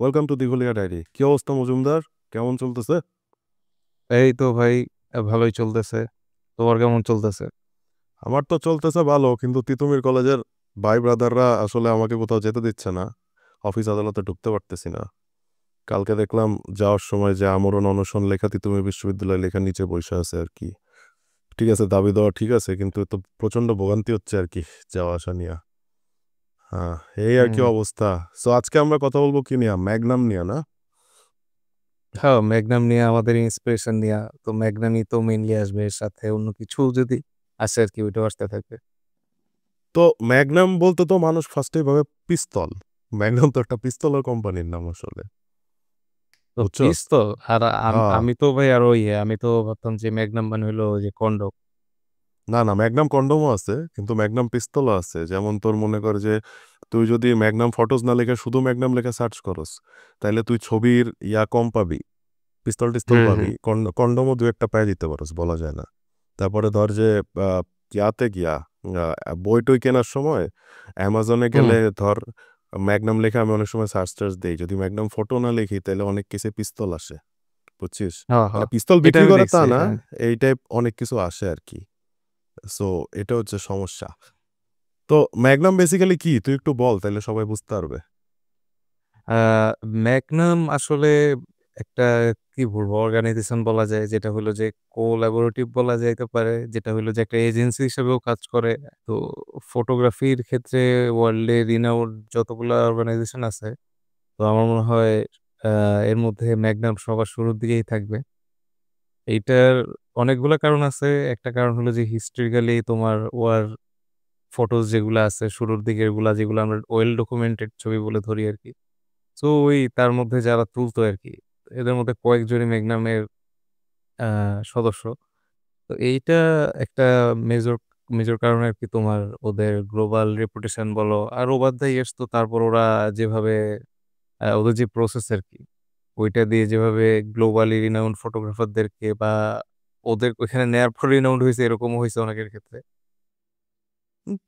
Welcome to Dighalia diary. কি অবস্থা মজুমদার? কেমন চলতেছে? এই তো ভাই, ভালোই চলতেছে। তোমার কেমন চলতেছে? আমার তো চলতেছে ভালো, কিন্তু তিতুমির কলেজের ভাই ব্রাদাররা আসলে আমাকে কোথাও যেতে দিচ্ছে না। অফিস আদালতে ঢুকতে পারতেছি না। কালকে দেখলাম যাওয়ার সময় যে আমরণ অনশন লেখা তিতুমির বিশ্ববিদ্যালয় লেখার নিচে বসে আছে আর কি। ঠিক আছে, দাবি দেওয়া ঠিক আছে, কিন্তু তো প্রচন্ড ভোগান্তি হচ্ছে আর কি যাওয়া আসা নিয়ে। হ্যাঁ, এই আর কি হুম। অবস্থা। সো আজকে আমরা কথা বলবো কি নিয়ে? ম্যাগনাম নিয়ে না? হ্যাঁ, ম্যাগনাম নিয়ে, আমাদের ইন্সপিরেশন নিয়ে। তো ম্যাগনামই তো মেইনলি আসবে, এর সাথে অন্য কিছু যদি আসে আর কি, ওইটাও আসতে থাকবে। তো ম্যাগনাম বলতে তো মানুষ ফার্স্টেই ভাবে পিস্তল। ম্যাগনাম তো একটা পিস্তলের কোম্পানির নাম আসলে, তো বুঝছস? পিস্তল আর হ্যাঁ। আমি তো ভাই আরো আমি তো ভাবতাম যে ম্যাগনাম মানে হলো ওই যে কন্ডম। না না, ম্যাগনাম কন্ডোমও আছে, কিন্তু ম্যাগনাম পিস্তলও আছে। যেমন তোর মনে কর যে তুই যদি ম্যাগনাম ফটোস না লেখে শুধু ম্যাগনাম লেখা সার্চ করস, তাহলে তুই ছবির কম পাবি, পিস্তল টিস্তল হুম পাবি। হুম কন্ডোমও দু একটা পায়ে দিতে পারস, বলা যায় না। তারপরে ধর যে আহ, ইয়াতে গিয়া বই টই কেনার সময় অ্যামাজনে হুম। গেলে ধর ম্যাগনাম লেখা আমি অনেক সময় সার্চ টার্চ দিই, যদি ম্যাগনাম ফটো না লিখি তাহলে অনেক কিছু পিস্তল আসে, বুঝছিস? হ্যাঁ মানে হ্যাঁ, পিস্তল এটা বিক্রি আমি করে তা দেখছি, না, হ্যাঁ। এই টাইপ অনেক কিছু আসে আর কি। সো এটা হচ্ছে সমস্যা। তো ম্যাগনাম বেসিক্যালি কি তুই একটু বল, তাহলে সবাই বুঝতে পারবে। আহ ম্যাগনাম আসলে একটা, কি বলবো, অর্গানাইজেশন বলা যায়, যেটা হলো যে কোলাবোরেটিভ বলা যাইতে পারে, যেটা হলো যে একটা এজেন্সি হিসেবেও কাজ করে। তো ফটোগ্রাফির ক্ষেত্রে ওয়ার্ল্ডে রিনাউন্ড যতগুলো অর্গানাইজেশন আছে, তো আমার মনে হয় এর মধ্যে ম্যাগনাম সবার শুরুর দিকেই থাকবে। এইটার অনেকগুলো কারণ আছে। একটা কারণ হলো যে হিস্ট্রিক্যালি তোমার ওয়ার ফটোজ যেগুলো আছে শুরুর দিকের গুলা, যেগুলো আমরা ওয়েল ডকুমেন্টেড ছবি বলে ধরি আর কি। তো ওই তার মধ্যে যারা তুলতো আর কি, এদের মধ্যে কয়েকজনই মেঘনামের সদস্য। তো এইটা একটা মেজর মেজর কারণে আর কি, তোমার ওদের গ্লোবাল রেপুটেশন বলো। আর ওভার দ্য ইয়ার্স তো তারপর ওরা যেভাবে ওদের যে প্রসেস আর কি, ওইটা দিয়ে যেভাবে গ্লোবালি রিনাউন্ড ফটোগ্রাফারদেরকে বা ওদের ওইখানে নেয়ার পর রিনাউন্ড হয়েছে, এরকমও হয়েছে অনেকের ক্ষেত্রে।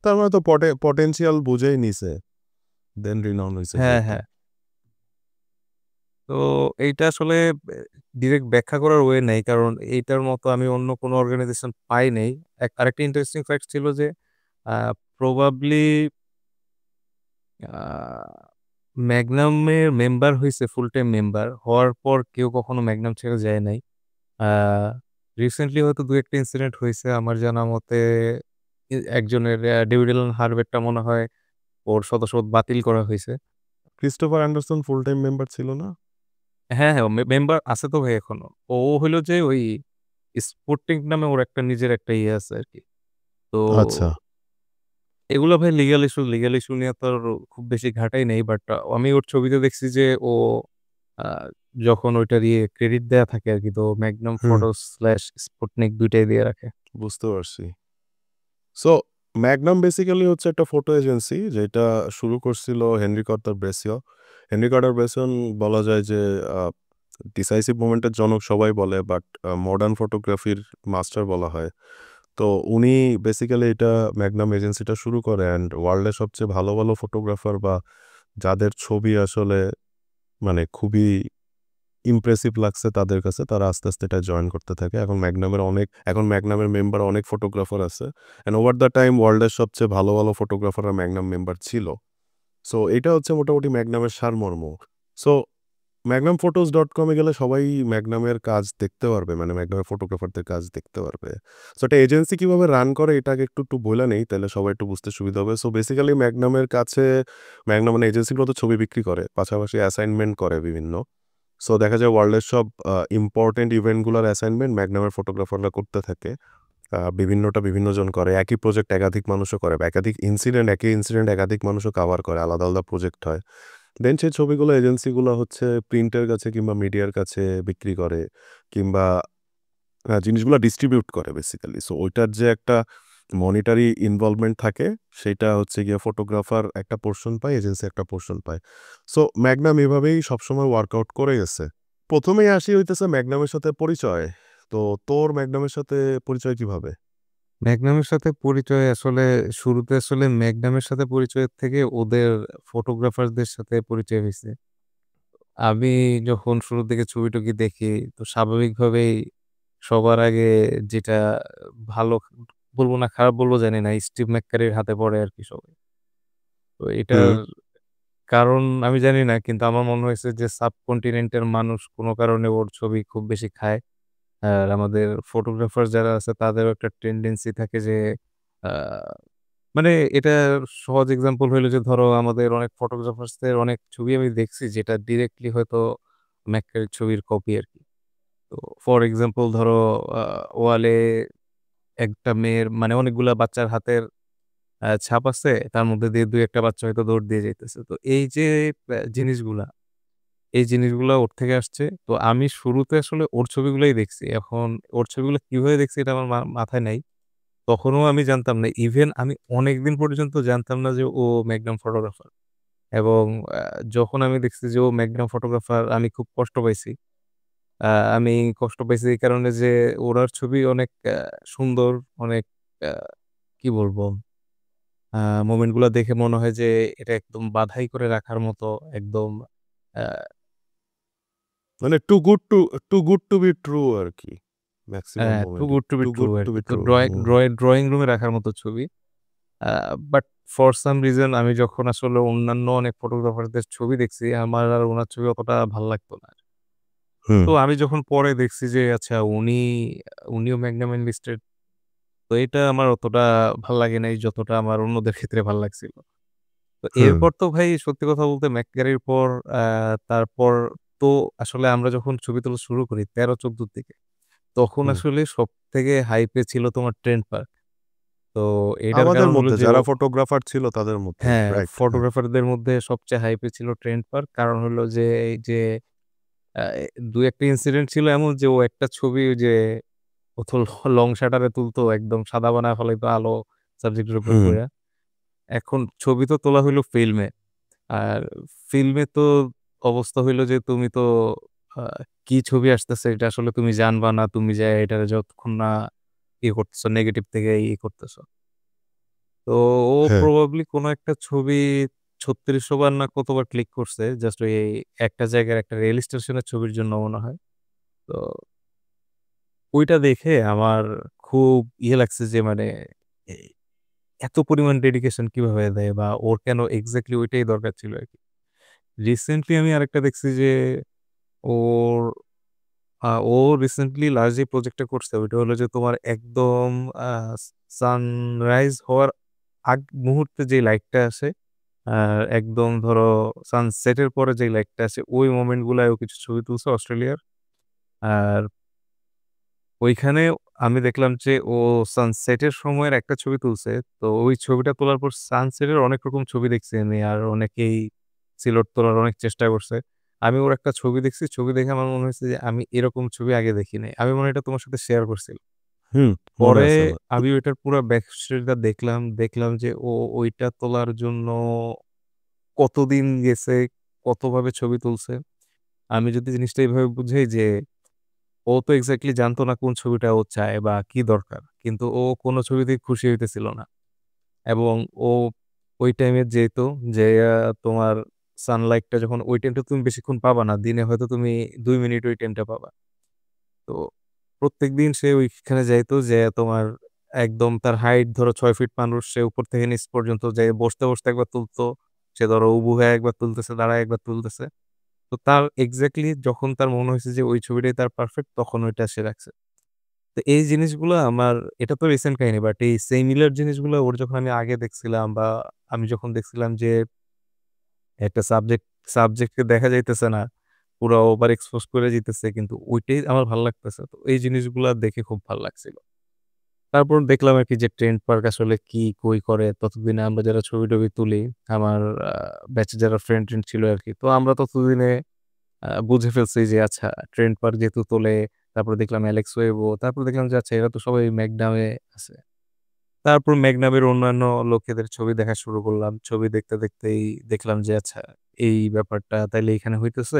তার মানে তো পটেনশিয়াল বুঝেই নিছে, দেন রিনাউন হয়েছে হ্যাঁ যেহেতু। হ্যাঁ। তো এইটা আসলে ডিরেক্ট ব্যাখ্যা করার ওয়ে নেই, কারণ এইটার মতো আমি অন্য কোনো অর্গানাইজেশন পাই নাই। আরেকটা ইন্টারেস্টিং ফ্যাক্ট ছিল যে প্রবাবলি ম্যাগনামের মেম্বার হয়েছে, ফুল টাইম মেম্বার হওয়ার পর কেউ কখনো ম্যাগনাম ছেড়ে যায় নাই। রিসেন্টলি হয়তো দু একটা ইনসিডেন্ট হয়েছে আমার জানা মতে। একজনের, ডেভিড এলন হারভেটটা মনে হয় ওর সদস্যপদ বাতিল করা হয়েছে। Christopher Anderson full time member ছিল না? হ্যাঁ হ্যাঁ, মেম্বার আছে তো ভাই এখনো। ও হইলো যে ওই স্পুটনিক নামে ওর একটা নিজের একটা ইয়ে আছে আর কি। তো আচ্ছা। এগুলো ভাই লিগ্যাল ইস্যু নিয়ে তো আর খুব বেশি ঘাটাই নেই, বাট আমি ওর ছবিতে দেখছি যে ও আহ, যখন ওইটা দিয়ে ক্রেডিট দেয়া থাকে আর কি, তো ম্যাগনাম হুম, ফটো স্ল্যাশ স্পুটনিক দুইটাই দিয়ে রাখে। বুঝতে পারছি। সো ম্যাগনাম বেসিক্যালি হচ্ছে একটা ফটো এজেন্সি, যেটা শুরু করছিল হেনরি কর্তার ব্রেসিও। হেনরি কর্তার ব্রেসিয়ন বলা যায় যে ডিসাইসিভ মুভমেন্টের জনক সবাই বলে, বাট মডার্ন ফটোগ্রাফির মাস্টার বলা হয়। তো উনি বেসিক্যালি এটা ম্যাগনাম এজেন্সিটা শুরু করে, অ্যান্ড ওয়ার্ল্ডের সবচেয়ে ভালো ভালো ফটোগ্রাফার বা যাদের ছবি আসলে মানে খুবই ইমপ্রেসিভ লাগছে তাদের কাছে, তারা আস্তে আস্তে এটা জয়েন করতে থাকে। এখন ম্যাগনামের মেম্বার অনেক ফটোগ্রাফার আছে, অ্যান্ড ওভার দ্য টাইম ওয়ার্ল্ডের সবচেয়ে ভালো ভালো ফটোগ্রাফাররা ম্যাগনাম মেম্বার ছিল। সো এটা হচ্ছে মোটামুটি ম্যাগনামের সারমর্ম। সো ম্যাগনাম ফটোস ডট কমে গেলে সবাই ম্যাগনামের কাজ দেখতে পারবে, মানে ম্যাগনামের ফটোগ্রাফারদের কাজ দেখতে পারবে। সো একটা এজেন্সি কিভাবে রান করে এটাকে একটু একটু বলে নেই, তাহলে সবাই একটু বুঝতে সুবিধা হবে। সো বেসিক্যালি ম্যাগনামের কাছে ম্যাগনাম মানে এজেন্সিগুলো তো ছবি বিক্রি করে, পাশাপাশি অ্যাসাইনমেন্ট করে বিভিন্ন। সো দেখা যায় ওয়ার্ল্ডের সব ইম্পর্টেন্ট ইভেন্টগুলোর অ্যাসাইনমেন্ট ম্যাগনামের ফটোগ্রাফাররা করতে থাকে। বিভিন্নটা বিভিন্ন জন করে, একই প্রজেক্ট একাধিক মানুষও করে, বা একই ইনসিডেন্ট একাধিক মানুষও কাভার করে, আলাদা আলাদা প্রজেক্ট হয়। দেন সেই ছবিগুলো এজেন্সিগুলো হচ্ছে প্রিন্টের কাছে কিংবা মিডিয়ার কাছে বিক্রি করে, কিংবা জিনিসগুলো ডিস্ট্রিবিউট করে বেসিক্যালি। সো ওইটার যে একটা মনিটারি ইনভলভমেন্ট থাকে, সেটা হচ্ছে গিয়ে ফটোগ্রাফার একটা পোর্শন পায়, এজেন্সি একটা পোর্শন পায়। সো ম্যাগনাম এভাবেই সবসময় ওয়ার্কআউট করে গেছে। প্রথমেই আসি হইতেছে ম্যাগনামের সাথে পরিচয়। তো তোর ম্যাগনামের সাথে পরিচয় কিভাবে? ম্যাগনামের সাথে পরিচয় আসলে শুরুতে আসলে ম্যাগনামের সাথে পরিচয়ের থেকে ওদের ফটোগ্রাফারদের সাথে পরিচয় হয়েছে। আমি যখন শুরুর দিকে ছবি-টবি দেখি তো স্বাভাবিকভাবেই সবার আগে যেটা ভালো বলব না খারাপ বলব জানি না। স্টিভ ম্যাককারির হাতে পড়ে আরকি সবাই। তো এটার হুম। কারণ আমি জানি না কিন্তু আমার মনে হয়েছে যে সাবকন্টিনেন্টের মানুষ কোনো কারণে ওর ছবি খুব বেশি খায়। আর আমাদের ফটোগ্রাফার যারা আছে তাদেরও একটা টেনডেন্সি থাকে যে আ মানে এটার সহজ এক্সাম্পল হইলো যে ধরো আমাদের অনেক ফটোগ্রাফার্সদের অনেক ছবি আমি দেখছি যেটা ডিরেক্টলি হয়তো ম্যাককারির ছবির কপি আরকি। তো ফর এক্সাম্পল ধরো আ ওয়ালে একটা মেয়ের মানে অনেকগুলা বাচ্চার হাতের ছাপ আছে। তার মধ্যে দিয়ে ২-১ টা বাচ্চা হয়তো দৌড় দিয়ে যাইতেছে। তো এই যে জিনিসগুলা, এই জিনিসগুলা ওর থেকে আসছে। তো আমি শুরুতে আসলে ওর ছবিগুলাই দেখছি। এখন ওর ছবিগুলো কিভাবে দেখছি এটা আমার মাথায় নাই। তখনও আমি জানতাম না। ইভেন আমি অনেকদিন পর্যন্ত জানতাম না যে ও ম্যাগনাম ফটোগ্রাফার। এবং আ যখন আমি দেখছি যে ও ম্যাগনাম ফটোগ্রাফার আমি খুব কষ্ট পাইছি। আ আমি কষ্ট পাইছি এই কারণে যে ওনার ছবি অনেক সুন্দর, অনেক আ কি বলবো? আ মোমেন্ট গুলা দেখে মনে হয় যে এটা একদম বাঁধাই করে রাখার মতো একদম আ মানে to good to be true আরকি। মেক্সিমাম টু মোমেন্টই। Good to be to true good to আরকি। বি তো ট্রু। হুম, ড্রয়িং রুমে রাখার মতো ছবি। Uh but for some reason আমি যখন আসলে অন্যান্য অনেক ফটোগ্রাফারদের ছবি দেখছি, আমার আর উনার ছবি অতটা ভাল লাগতো না। হুম, তো আমি যখন পরে দেখছি যে আচ্ছা উনিও ম্যাগনাম এনলিস্টেড তো এটা আমার অতটা ভাল লাগে নাই যতটা আমার অন্যদের ক্ষেত্রে ভাল লাগছিল। তো হুম, এরপর তো ভাই সত্যি কথা বলতে ম্যাকগারির পর আ তারপর তো আসলে আমরা যখন ছবি তোলা শুরু করি ১৩-১৪ র দিকে, তখন হুম। আসলে সবথেকে হাইপে ছিল তোমার ট্রেন্ট পার্ক। তো এটার আমাদের কারণ হলো মধ্যে যে যারা ফটোগ্রাফার ছিল তাদের মধ্যে। হ্যাঁ, রাইট, হ্যাঁ। ফটোগ্রাফারদের মধ্যে সবচেয়ে হাইপে ছিল ট্রেন্ট পার্ক। কারণ হলো যে এই যে আ ২-১ টা ইনসিডেন্ট ছিল এমন যে ও একটা ছবি ওই যে ও তো লং শাটারে তুলতো একদম সাদা বানায় ফেলাইতো আলো সাবজেক্টের উপরে হুম। পইড়া। এখন ছবি তো তোলা হইলো ফিল্মে। আর ফিল্মে তো অবস্থা হইলো যে তুমি তো আ কি ছবি আসতেছে এটা আসলে তুমি জানবা না। তুমি যায়া এটারে যতক্ষণ না করতেছো নেগেটিভ থেকে করতেছো। তো ও হ্যাঁ। প্রবাবলি কোনো একটা ছবি ৩৬০০ বার না কতবার ক্লিক করছে। জাস্ট ওই একটা জায়গার একটা রেল স্টেশনের ছবির জন্য মনে হয়। তো ওইটা দেখে আমার খুব লাগছে যে মানে এ এত পরিমাণ ডেডিকেশন কিভাবে দেয় বা ওর কেন এক্সাক্টলি ওইটাই দরকার ছিল আরকি। রিসেন্টলি আমি আরেকটা দেখছি যে ওর ও রিসেন্টলি লাস্ট যে প্রজেক্টটা করছে ওইটা হলো যে তোমার একদম আ সানরাইজ হওয়ার মুহূর্তে যে লাইটটা আসে, একদম ধরো সানসেটের পরে যে লাইটটা আসে ওই মোমেন্ট গুলায়ও কিছু ছবি তুলছে অস্ট্রেলিয়ার। আর ওইখানে আমি দেখলাম যে ও সানসেটের সময়ের একটা ছবি তুলছে। তো ওই ছবিটা তোলার পর সানসেটের অনেক রকম ছবি দেখছি আমি। আর অনেকেই সিলট তোলার অনেক চেষ্টা করছে। আমি ওর একটা ছবি দেখছি। ছবি দেখে আমার মনে হইছে যে আমি এরকম ছবি আগে দেখি নাই। আমি মনে হয় এটা তোমার সাথে শেয়ার করছিলাম। হুম, মনে পরে আছে আমার। আমি ওইটার পুরা ব্যাক স্টোরিটা দেখলাম। দেখলাম যে ও ওইটা তোলার জন্য কতদিন গেছে, কতভাবে ছবি তুলছে। আমি যদি জিনিসটা এভাবে বুঝাই যে ও তো এক্সাক্টলি জানতো না কোন ছবিটা ও চায় বা কি দরকার। কিন্তু ও কোন ছবিতেই খুশি হইতেছিল না। এবং ও ওই টাইমে যেহেতু যেইয়া তোমার সানলাইটটা যখন ওই টাইমটা তুমি বেশিক্ষণ পাবা না। দিনে হয়তো তুমি ২ মিনিট ওই টাইমটা পাবা। তো প্রত্যেকদিন সে ওইখানে যাইতো যেয়ে তোমার একদম তার হাইট ধরো ৬ ফিট মানুষ সে উপর থেকে নিচ পর্যন্ত যেয়ে বসতে একবার তুলতো। সে ধরো উবু হয়ে একবার তুলতেছে, দাঁড়ায় একবার তুলতেছে। তো তার এক্সাক্টলি যখন তার মনে হইছে যে ওই ছবিটাই তার পারফেক্ট তখন ওইটা সে রাখছে। তো এই জিনিসগুলা আমার এটা তো রিসেন্ট কাহিনী বাট এই সিমিলার জিনিসগুলা ওর যখন আমি আগে দেখছিলাম বা আমি যখন দেখছিলাম যে একটা সাবজেক্টকে দেখা যাইতেছে না। পুরা ওভার এক্সপোজ করে যাইতেছে কিন্তু ওইটাই আমার ভাল লাগতেছে। তো এই জিনিসগুলা দেখে খুব ভাল লাগছিল। তারপর দেখলাম আরকি যে ট্রেন্ট পার্ক আসলে কি, কই করে ততদিনে আমরা যারা ছবি-টবি তুলি, আমার আ ব্যাচে যারা ফ্রেন্ড-ট্রেন্ড ছিল আরকি। তো আমরা ততদিনে বুঝে ফেলছি যে আচ্ছা ট্রেন্ট পার্ক যেহেতু তোলে, তারপরে দেখলাম অ্যালেক্স ওয়েবও, তারপর দেখলাম যে আচ্ছা এরা তো সবাই ম্যাগনামে আছে। তারপর মেঘনাবের অন্যান্য লোকেদের ছবি দেখা শুরু করলাম। ছবি দেখতেই দেখলাম যে আচ্ছা এই ব্যাপারটা তাইলে এইখানে হইতেছে।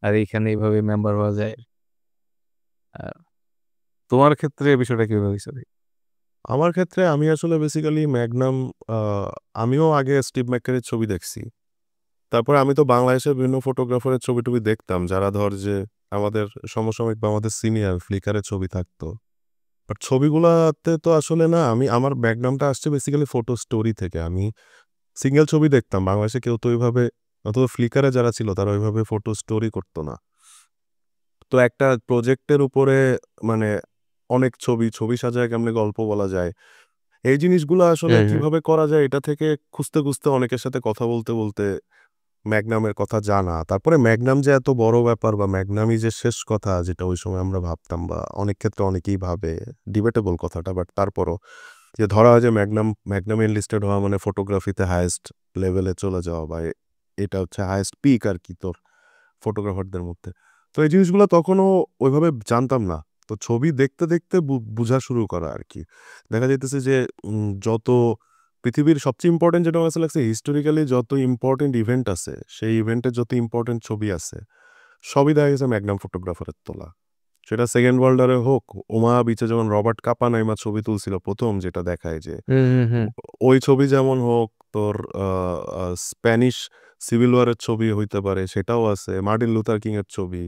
আর এইখানে এইভাবে মেম্বার হওয়া যায়। আ তোমার ক্ষেত্রে বিষয়টা কিভাবে হইছে ভাই? আমার ক্ষেত্রে আমি আসলে বেসিক্যালি ম্যাগনাম আ আমিও আগে স্টিভ ম্যাককের ছবি দেখছি। তারপরে আমি তো বাংলাদেশের বিভিন্ন ফটোগ্রাফারের ছবি-টবি দেখতাম যারা ধর যে আমাদের সমসাময়িক বা আমাদের সিনিয়র ফ্লিকারে ছবি থাকতো। বাট ছবিগুলাতে তো আসলে না আমার ব্যাকগ্রাউন্ডটা আসছে বেসিক্যালি ফটো স্টোরি থেকে। আমি সিঙ্গেল ছবি দেখতাম। বাংলাদেশে কেউ তো ওইভাবে অন্তত ফ্লিকারে যারা ছিল তারা ওইভাবে ফটো স্টোরি করতো না। তো একটা প্রজেক্টের উপরে মানে অনেক ছবি সাজায় কেমনে গল্প বলা যায়। এই জিনিসগুলো আসলে হুম, হুম। কিভাবে করা যায় এটা থেকে খুঁজতে অনেকের সাথে কথা বলতে ম্যাগনামের কথা জানা। তারপরে ম্যাগনাম যে এত বড় ব্যাপার বা ম্যাগনামই যে শেষ কথা যেটা ওই সময় আমরা ভাবতাম বা অনেক ক্ষেত্রে অনেকেই ভাবে, ডিবেটেবল কথাটা বাট তারপরও যে ধরা হয় যে ম্যাগনাম এনলিস্টেড হওয়া মানে ফটোগ্রাফিতে হাইয়েস্ট লেভেলে চলে যাওয়া বা এটা হচ্ছে হাইয়েস্ট পিক আরকি তোর ফটোগ্রাফারদের মধ্যে। তো এই জিনিসগুলো তখনও ওইভাবে জানতাম না। তো ছবি দেখতে বুঝা শুরু করা আরকি। দেখা যাইতেছে যে যত পৃথিবীর সবচেয়ে ইম্পোর্টেন্ট যেটা আমার কাছে লাগছে হিস্টোরিক্যালি যত ইম্পোর্টেন্ট ইভেন্ট আছে, সেই ইভেন্টের যত ইম্পোর্টেন্ট ছবি আছে, সবই দেখা গেছে ম্যাগনাম ফটোগ্রাফারের তোলা। সেটা সেকেন্ড ওয়ার্ল্ড ওয়ারে হোক, ওমাহা বিচে যখন রবার্ট কাপানাইমা ছবি তুলছিল ১ম যেটা দেখায় যে হুম, হুম, হুম। ওই ছবি যেমন হোক তোর আ আ স্প্যানিশ সিভিল ওয়ারের ছবি হইতে পারে সেটাও আছে। মার্টিন লুথার কিং এর ছবি।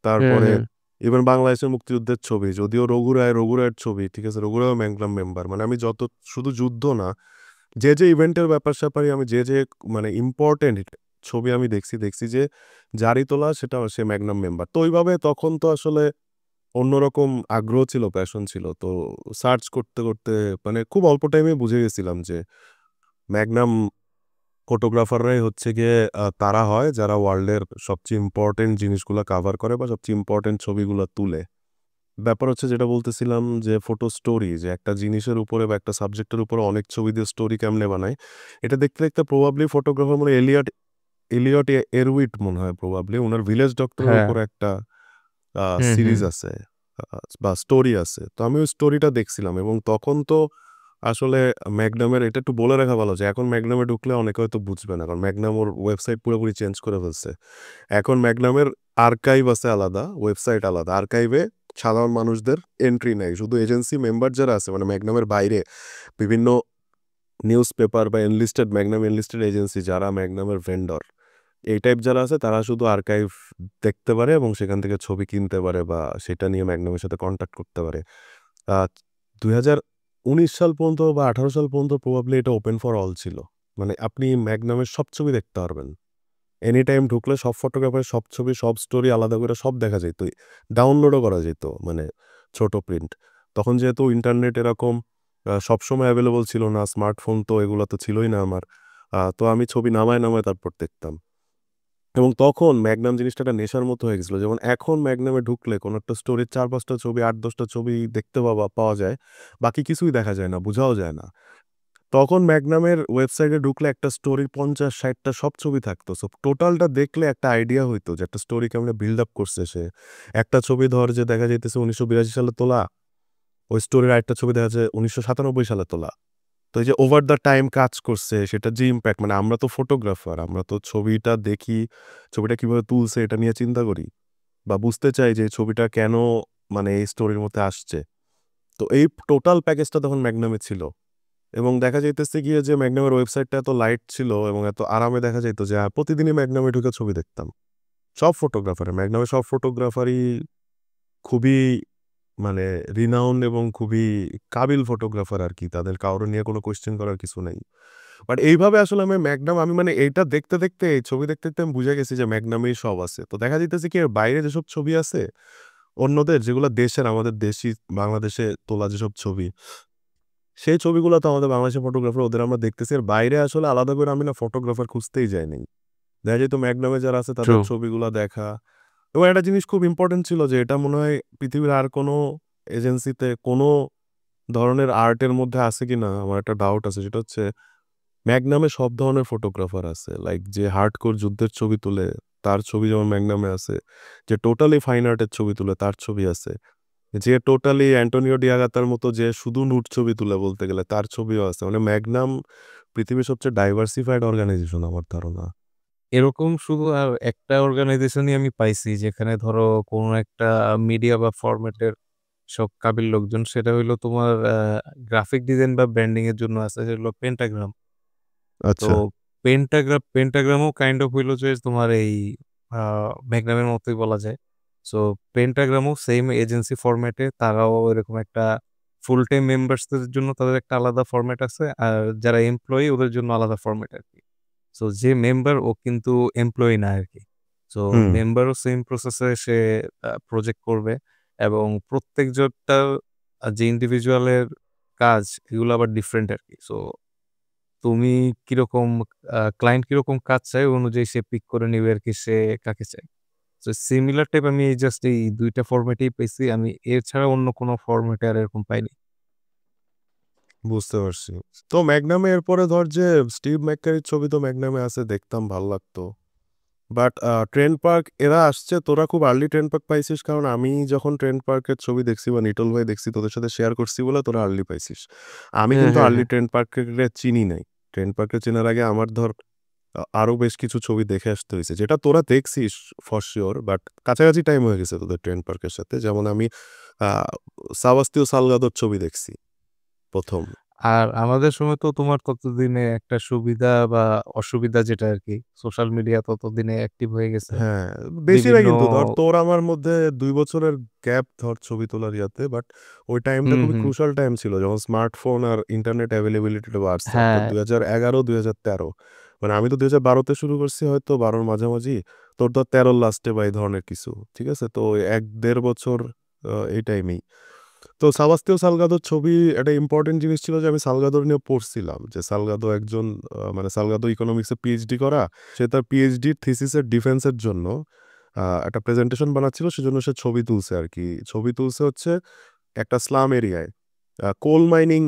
হুম, তারপরে হুম। ইভেন বাংলাদেশের মুক্তিযুদ্ধের ছবি। যদিও রঘু রায়ের ছবি, ঠিক আছে? Raghu রায়ও Magnum member. মানে আমি যত শুধু যুদ্ধ না, যে ইভেন্টের ব্যাপার-স্যাপারই আমি যে মানে ইম্পোর্টেন্ট ছবি আমি দেখছি যে যারই তোলা সেটা সে ম্যাগনাম মেম্বার। তো ওইভাবে তখন তো আসলে অন্যরকম আগ্রহ ছিল, প্যাশন ছিল। তো সার্চ করতে মানে খুব অল্প টাইমে বুঝে গেছিলাম যে ম্যাগনাম ফটোগ্রাফাররাই হচ্ছে গিয়ে তারা হয় যারা ওয়ার্ল্ডের সবচেয়ে ইম্পোর্টেন্ট জিনিসগুলা কাভার করে বা সবচেয়ে ইম্পোর্টেন্ট ছবিগুলা তুলে। ব্যাপার হচ্ছে যেটা বলতেছিলাম যে ফটো স্টোরি যে একটা জিনিসের উপরে বা একটা সাবজেক্টের উপরে অনেক ছবি দিয়ে স্টোরি কেমনে বানায়। এটা দেখতে প্রবাবলি ফটোগ্রাফার মানে এলিয়ট এরউইট মনে হয় প্রবাবলি উনার ভিলেজ ডক্টরের হ্যাঁ। উপর একটা হুম, হুম। সিরিজ আছে বা স্টোরি আছে। তো আমি ওই স্টোরিটা দেখছিলাম এবং তখন তো আসলে ম্যাগনামের এটা একটু বলে রাখা ভালো যে এখন ম্যাগনামে ঢুকলে অনেকে হয়তো বুঝবে না। কারণ ম্যাগনাম ওর ওয়েবসাইট পুরোপুরি চেঞ্জ করে ফেলছে। এখন ম্যাগনামের আর্কাইভ আছে আলাদা, ওয়েবসাইট আলাদা। আর্কাইভে সাধারণ মানুষদের এন্ট্রি নাই। শুধু এজেন্সি মেম্বার যারা আছে মানে ম্যাগনামের বাইরে বিভিন্ন নিউজ পেপার বা ম্যাগনাম এনলিস্টেড এজেন্সি যারা ম্যাগনামের ভেন্ডর এই টাইপ যারা আছে তারা শুধু আর্কাইভ দেখতে পারে এবং সেখান থেকে ছবি কিনতে পারে বা সেটা নিয়ে ম্যাগনামের সাথে কন্ট্যাক্ট করতে পারে। আ ২০১৯ সাল পর্যন্ত বা ১৮ সাল পর্যন্ত প্রবাবলি এটা ওপেন ফর অল ছিল। মানে আপনি ম্যাগনামের সব ছবি দেখতে পারবেন। এনি টাইম ঢুকলে সব ফটোগ্রাফারের সব ছবি, সব স্টোরি আলাদা করে সব দেখা যাইত। ডাউনলোডও করা যেত মানে ছোট প্রিন্ট। তখন যেহেতু ইন্টারনেট এরকম সবসময় এভেইলেবল ছিল না, স্মার্টফোন তো এগুলা তো ছিলই না আমার। তো আমি ছবি নামায় তারপর দেখতাম। এবং তখন ম্যাগনাম জিনিসটা একটা নেশার মতো হয়ে গেছিল। যেমন এখন ম্যাগনামে ঢুকলে কোনো একটা স্টোরির ৪-৫ টা ছবি, ৮-১০ টা ছবি দেখতে পাওয়া যায়। বাকি কিছুই দেখা যায় না, বুঝাও যায় না। তখন ম্যাগনামের ওয়েবসাইটে ঢুকলে একটা স্টোরির ৫০-৬০ টা সব ছবি থাকতো। সো টোটালটা দেখলে একটা আইডিয়া হইতো যে একটা স্টোরি কেমনে বিল্ড আপ করছে সে। একটা ছবি ধর যে দেখা যাইতেছে ১৯৮২ সালে তোলা, ওই স্টোরির আরেকটা ছবি দেখা যাচ্ছে ১৯৯৭ সালে তোলা। তো এই যে ওভার দ্য টাইম কাজ করছে সেটার যে ইমপ্যাক্ট মানে আমরা তো ফটোগ্রাফার, আমরা তো ছবিটা দেখি, ছবিটা কিভাবে তুলছে এটা নিয়ে চিন্তা করি বা বুঝতে চাই যে এই ছবিটা কেন মানে এই স্টোরির মধ্যে আসছে। তো এই টোটাল প্যাকেজটা তখন ম্যাগনামে ছিল। এবং দেখা যাইতেছে গিয়ে যে ম্যাগনামের ওয়েবসাইটটা এত লাইট ছিল এবং এত আরামে দেখা যাইত যে প্রতিদিনই ম্যাগনামে ঢুকে ছবি দেখতাম। সব ফটোগ্রাফারের ম্যাগনামের সব ফটোগ্রাফারই খুবই মানে রিনাউন্ড এবং খুবই কাবিল ফটোগ্রাফার আরকি। তাদের কারো নিয়ে কোনো কোয়েশ্চেন করার কিছু নাই। বাট এইভাবে আসলে আমি মানে এইটা দেখতে এই ছবি দেখতে আমি বুঝে গেছি যে ম্যাগনামেই সব আছে। তো দেখা যাইতেছে কি এর বাইরে যেসব ছবি আছে অন্যদের যেগুলা দেশের আমাদের দেশি বাংলাদেশে তোলা যেসব ছবি সেই ছবিগুলো তো আমাদের বাংলাদেশের ফটোগ্রাফার ওদের আমরা দেখতেছি। এর বাইরে আসলে আলাদা করে আমি না ফটোগ্রাফার খুঁজতেই যাই নাই। দেখা যেত ম্যাগনামে যারা আছে ট্রু। তাদের ছবিগুলা দেখা। এবং একটা জিনিস খুব ইম্পোর্টেন্ট ছিল যে এটা মনে হয় পৃথিবীর আর কোনো এজেন্সিতে কোনো ধরনের আর্টের মধ্যে আছে কিনা আমার একটা ডাউট আছে। সেটা হচ্ছে ম্যাগনামে সব ধরনের ফটোগ্রাফার আছে। লাইক যে হার্ডকোর যুদ্ধের ছবি তুলে তার ছবি যেমন ম্যাগনামে আছে। যে টোটালি ফাইন আর্টের ছবি তুলে তার ছবি আছে। যে টোটালি অ্যান্টোনিও ডিয়াগাতার মতো যে শুধু নুড ছবি তুলে বলতে গেলে তার ছবিও আছে। মানে ম্যাগনাম পৃথিবীর সবচেয়ে ডাইভার্সিফাইড অর্গানাইজেশন আমার ধারণা। এরকম শুধু আর একটা অর্গানাইজেশনই আমি পাইছি যেখানে ধরো কোনো একটা মিডিয়া বা ফরম্যাটের সব কাবিল লোকজন সেটা হইলো তোমার গ্রাফিক ডিজাইন বা ব্র্যান্ডিং এর জন্য আছে সেটা হলো পেন্টাগ্রাম। তো আচ্ছা। পেন্টাগ্রামও কাইন্ড অফ হইলো যে তোমার এই ম্যাগনামের মতোই বলা যায়। সো পেন্টাগ্রামও সেম এজেন্সি ফরম্যাটে, তারাও এরকম একটা ফুল টাইম মেম্বার্সদের জন্য তাদের একটা আলাদা ফরম্যাট আছে, আর যারা এমপ্লয়ি ওদের জন্য আলাদা ফরম্যাট আর কি। সো যে মেম্বার ও কিন্তু এমপ্লয়ি না আর কি। সো হুম। মেম্বারও সেম প্রসেসে সে প্রজেক্ট করবে, এবং প্রত্যেকটার যে ইন্ডিভিজুয়ালের কাজ এগুলো আবার ডিফারেন্ট আর কি। সো তুমি কিরকম ক্লায়েন্ট কিরকম কাজ চায় ওই অনুযায়ী সে পিক করে নিবে আর কি, সে কাকে চায়। তো সিমিলার টাইপ আমি জাস্ট এই দুইটা ফরম্যাটেই পেয়েছি, আমি এর ছাড়া অন্য কোনো ফরম্যাটে আর এরকম পাইনি। বুঝতে পারছি। তো ম্যাগনামে এরপরে ধর যে স্টিভ ম্যাককারির ছবি তো ম্যাগনামে আছে, দেখতাম ভাল লাগতো। বাট ট্রেন্ড পার্ক এরা আসছে, তোরা খুব আর্লি ট্রেন্ড পার্ক পাইছিস, কারণ আমি যখন ট্রেন্ড পার্কের ছবি দেখছি বা নিটল ভাই দেখছি তোদের সাথে শেয়ার করছি বলে তোরা আর্লি পাইছিস। আমি হ্যাঁ, কিন্তু হ্যাঁ, আর্লি হ্যাঁ। ট্রেন্ড পার্কের চিনি নাই। ট্রেন্ড পার্কে চেনার আগে আমার ধর আরো বেশ কিছু ছবি দেখে আসতে হয়েছে, যেটা তোরা দেখছিস ফর শিওর, বাট কাছাকাছি টাইম হয়ে গেছে তোদের ট্রেন্ড পার্কের সাথে। যেমন আমি সাবাস্তিও সালগাদোর ছবি দেখছি প্রথম। আর আমাদের সময় তো তোমার ততদিনে একটা সুবিধা বা অসুবিধা যেটা আর কি, সোশ্যাল মিডিয়া ততদিনে অ্যাক্টিভ হয়ে গেছে হ্যাঁ, বেশি না বিভিন্ন। কিন্তু ধর তোর আমার মধ্যে ২ বছরের গ্যাপ ধর ছবি তোলার ইয়াতে, বাট ওই টাইমটা হুম, খুবই হুম। ক্রুশাল টাইম ছিল, যখন স্মার্টফোন আর ইন্টারনেট অ্যাভেলেবিলিটিটা বাড়ছে হ্যাঁ। আপনার ২০১১ ২০১৩। মানে আমি তো ২০১২-তে শুরু করছি, হয়তো ১২-র মাঝামাঝি, তোর ধর ১৩-র লাস্টে বা এই ধরনের কিছু, ঠিক আছে? তো ১-১.৫ বছর এই টাইমেই। তো সাবাস্তিও সালগাদোর ছবি একটা ইম্পর্টেন্ট জিনিস ছিল যে আমি সালগাদোর নিয়ে পড়ছিলাম, যে সালগাদো একজন মানে সালগাদো ইকোনমিক্সে পিএইচডি করা। সে তার পিএইচডি থিসিসের ডিফেন্সের জন্য একটা প্রেজেন্টেশন বানাচ্ছিল, সেজন্য সে ছবি তুলছে আর কি। ছবি তুলছে হচ্ছে একটা স্লাম এরিয়ায়, কোল মাইনিং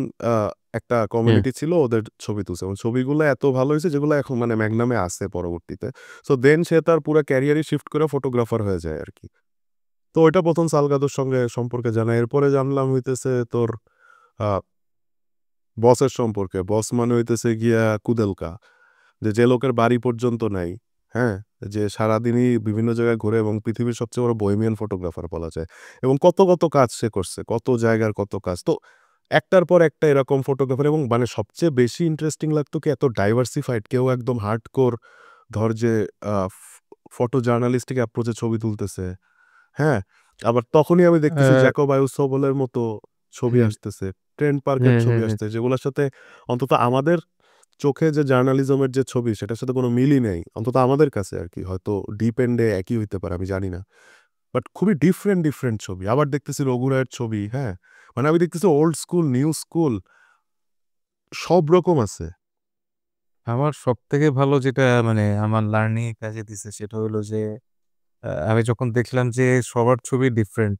একটা হুম। কমিউনিটি ছিল, ওদের ছবি তুলছে এবং ছবিগুলো এত ভালো হয়েছে যেগুলো এখন মানে ম্যাগনামে আছে পরবর্তীতে। সো দেন সে তার পুরো ক্যারিয়ারই শিফট করে ফটোগ্রাফার হয়ে যায় আর কি। তো ওইটা প্রথম সালগাদোর সঙ্গে সম্পর্কে জানা। এরপরে জানলাম হইতেছে তোর বসের সম্পর্কে। বস মানে হইতেছে গিয়া কুদেলকা, যে লোকের বাড়ি পর্যন্ত নাই, হ্যাঁ? যে সারাদিনই বিভিন্ন জায়গায় ঘুরে এবং পৃথিবীর সবচেয়ে বড় বোহেমিয়ান ফটোগ্রাফার বলা যায়। এবং কত কাজ সে করছে, কত জায়গার কত কাজ। তো একটার পর একটা এরকম ফটোগ্রাফার, এবং মানে সবচেয়ে বেশি ইন্টারেস্টিং লাগতো কি এত ডাইভার্সিফাইড, কেউ একদম হার্ডকোর ধর যে আ ফ ফটো জার্নালিস্টিক অ্যাপ্রোচে ছবি তুলতেছে, হ্যাঁ? আবার তখনই আমি দেখতেছি আহ, জ্যাকব আইউসোবলের মতো ছবি হুম, আসতেছে, ট্রেন্ড পার্কের হুম, হুম, ছবি হুম। আসতেছে, যেগুলোর সাথে অন্তত আমাদের চোখে যে জার্নালিজমের যে ছবি সেটার সাথে কোনো মিলই নেই। অন্তত আমাদের কাছে আরকি। হয়তো ডিপ এন্ড এ একই হইতে পারে, আমি জানি না। বাট খুবই ডিফারেন্ট ছবি। আবার দেখতেছি রঘু রায়ের ছবি, হ্যাঁ? মানে আমি দেখতেছি ওল্ড স্কুল, নিউ স্কুল সব রকম আছে। আমার সব থেকে ভালো যেটা মানে আমার লার্নিং এ কাজে দিছে সেটা হলো যে আমি যখন দেখলাম যে সবার ছবি ডিফারেন্ট।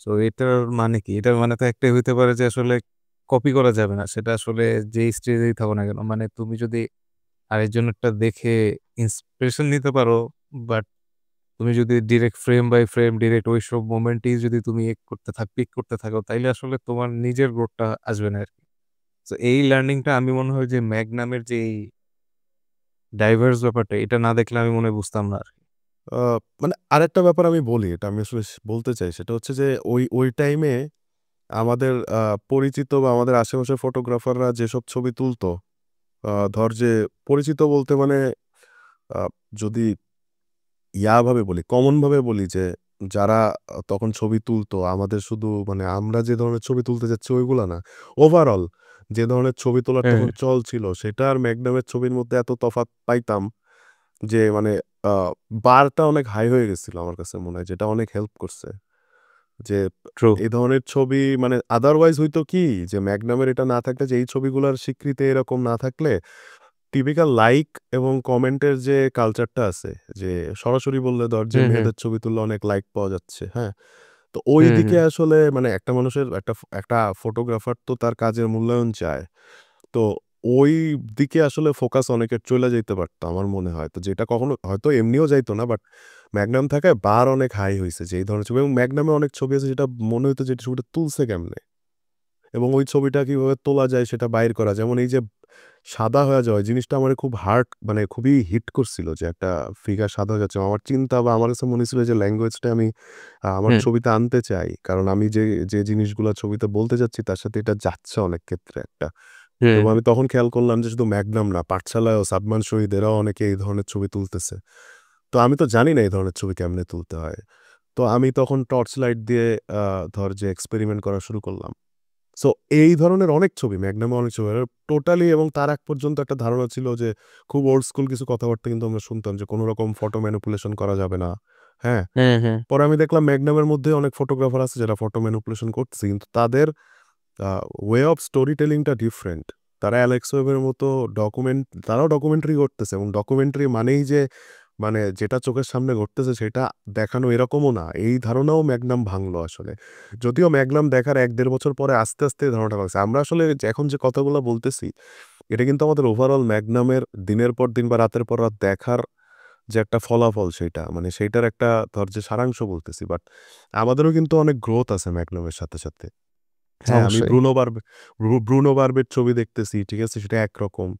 তো এটার মানে কি? এটার মানে তো একটাই হইতে পারে যে আসলে কপি করা যাবে না। সেটা আসলে যেই স্টেজেই থাকো না কেন। মানে তুমি যদি আরেকজনেরটা দেখে ইন্সপিরেশন নিতে পারো, বাট তুমি যদি direct frame by frame direct ওইসব মোমেন্টেই যদি তুমি পিক করতে থাকো, তাইলে আসলে তোমার নিজের গ্রোথটা আসবে না আরকি। তো এই লার্নিংটা আমি মনে হয় যে ম্যাগনামের যে এই ডাইভার্স ব্যাপারটা, এটা না দেখলে আমি মনে হয় বুঝতাম না আরকি। আ মানে আরেকটা ব্যাপার আমি বলি, এটা আমি আসলে বলতে চাই। সেটা হচ্ছে যে ওই টাইমে আমাদের পরিচিত বা আমাদের আশেপাশের ফটোগ্রাফাররা যেসব ছবি তুলতো, ধর যে পরিচিত বলতে মানে আ যদি ভাবে বলি, কমন ভাবে বলি, যে যারা তখন ছবি তুলতো আমাদের, শুধু মানে আমরা যে ধরনের ছবি তুলতে যাচ্ছি ওইগুলা না। ওভারঅল যে ধরনের ছবি তোলার হ্যাঁ, তখন হ্যাঁ। চল ছিল সেটা আর ম্যাগনামের ছবির মধ্যে এত তফাৎ পাইতাম যে মানে আ বারটা অনেক হাই হয়ে গেছিল আমার কাছে মনে হয়, যেটা অনেক হেল্প করছে। যে ট্রু। এই ধরনের ছবি মানে আদারওয়াইজ হইতো কি, যে ম্যাগনামের এটা না থাকলে, যে এই ছবিগুলার স্বীকৃতি এরকম না থাকলে টিপিক্যাল লাইক এবং কমেন্টের যে কালচারটা আছে, যে সরাসরি বললে ধর যে হুম, হুম, মেয়েদের ছবি তুললে অনেক লাইক পাওয়া যাচ্ছে, হ্যাঁ? তো ওই হুম, হুম, দিকে আসলে মানে একটা মানুষের একটা ফটোগ্রাফার তো তার কাজের মূল্যায়ন চায়। তো ওই দিকে আসলে ফোকাস অনেকের চইলা যাইতে পারত আমার মনে হয়। তো যেটা কখনো হয়তো এমনিও যাইত না, বাট ম্যাগনাম থাকায় বার অনেক হাই হইছে যে এই ধরনের ছবি, এবং ম্যাগনামে অনেক ছবি আছে যেটা মনে হইতো যে এই ছবিটা তুলছে কেমনে? এবং ওই ছবিটা কিভাবে তোলা যায় সেটা বাইর করা। যেমন এই যে সাদা হয়ে যাওয়া, এই জিনিসটা আমারে খুব হার্ড মানে খুবই হিট করছিল, যে একটা ফিগার সাদা হয়ে যাচ্ছে। আমার চিন্তা বা আমার কাছে মনে হয়েছিল যে ল্যাঙ্গুয়েজটা আমি আমার হুম। ছবিতে আনতে চাই। কারণ আমি যে জিনিসগুলা ছবিতে বলতে চাচ্ছি তার সাথে এটা যাচ্ছে অনেক ক্ষেত্রে একটা। হুম, এবং হুম। আমি তখন খেয়াল করলাম যে শুধু ম্যাগনাম না, পাঠশালায়ও সাদমান শহীদ এরাও অনেকে এই ধরনের ছবি তুলতেছে। তো আমি তো জানি না এই ধরনের ছবি কেমনে তুলতে হয়। তো আমি তখন টর্চ লাইট দিয়ে ধর যে এক্সপেরিমেন্ট করা শুরু করলাম। সো এই ধরনের অনেক ছবি, ম্যাগনামে অনেক ছবি টোটালি, এবং তার আগ পর্যন্ত একটা ধারণা ছিল যে খুব ওল্ড স্কুল কিছু কথাবার্তা কিন্তু আমরা শুনতাম যে কোনো রকম ফটো ম্যানিপুলেশন করা যাবে না। হ্যাঁ? হুম, হুম। পরে আমি দেখলাম ম্যাগনামের মধ্যে অনেক ফটোগ্রাফার আছে যারা ফটো ম্যানিপুলেশন করতেছে। কিন্তু তাদের আ ওয়ে অফ স্টোরি টেলিংটা ডিফারেন্ট। তারা অ্যালেক্স ওয়েবের মতো তারাও ডকুমেন্টারি করতেছে, এবং ডকুমেন্টারি মানেই যে মানে যেটা চোখের সামনে ঘটতেছে সেটা দেখানো এরকমও না। এই ধারণাও ম্যাগনাম ভাঙলো আসলে। যদিও ম্যাগনাম দেখার ১-১.৫ বছর পরে আস্তে, আস্তে এই ধারণাটা ভাঙছে। আমরা আসলে এখন যে কথাগুলা বলতেছি, এটা কিন্তু আমাদের ওভারঅল ম্যাগনামের দিনের পর দিন বা রাতের পর রাত দেখার যে একটা ফলাফল সেইটা, মানে সেইটার একটা ধর যে সারাংশ বলতেছি। বাট আমাদেরও কিন্তু অনেক গ্রোথ আছে ম্যাগনামের সাথে, সাথে। হ্যাঁ, আমি অবশ্যই। ব্রুনো বারবের ছবি দেখতেছি, ঠিক আছে? সেটা একরকম।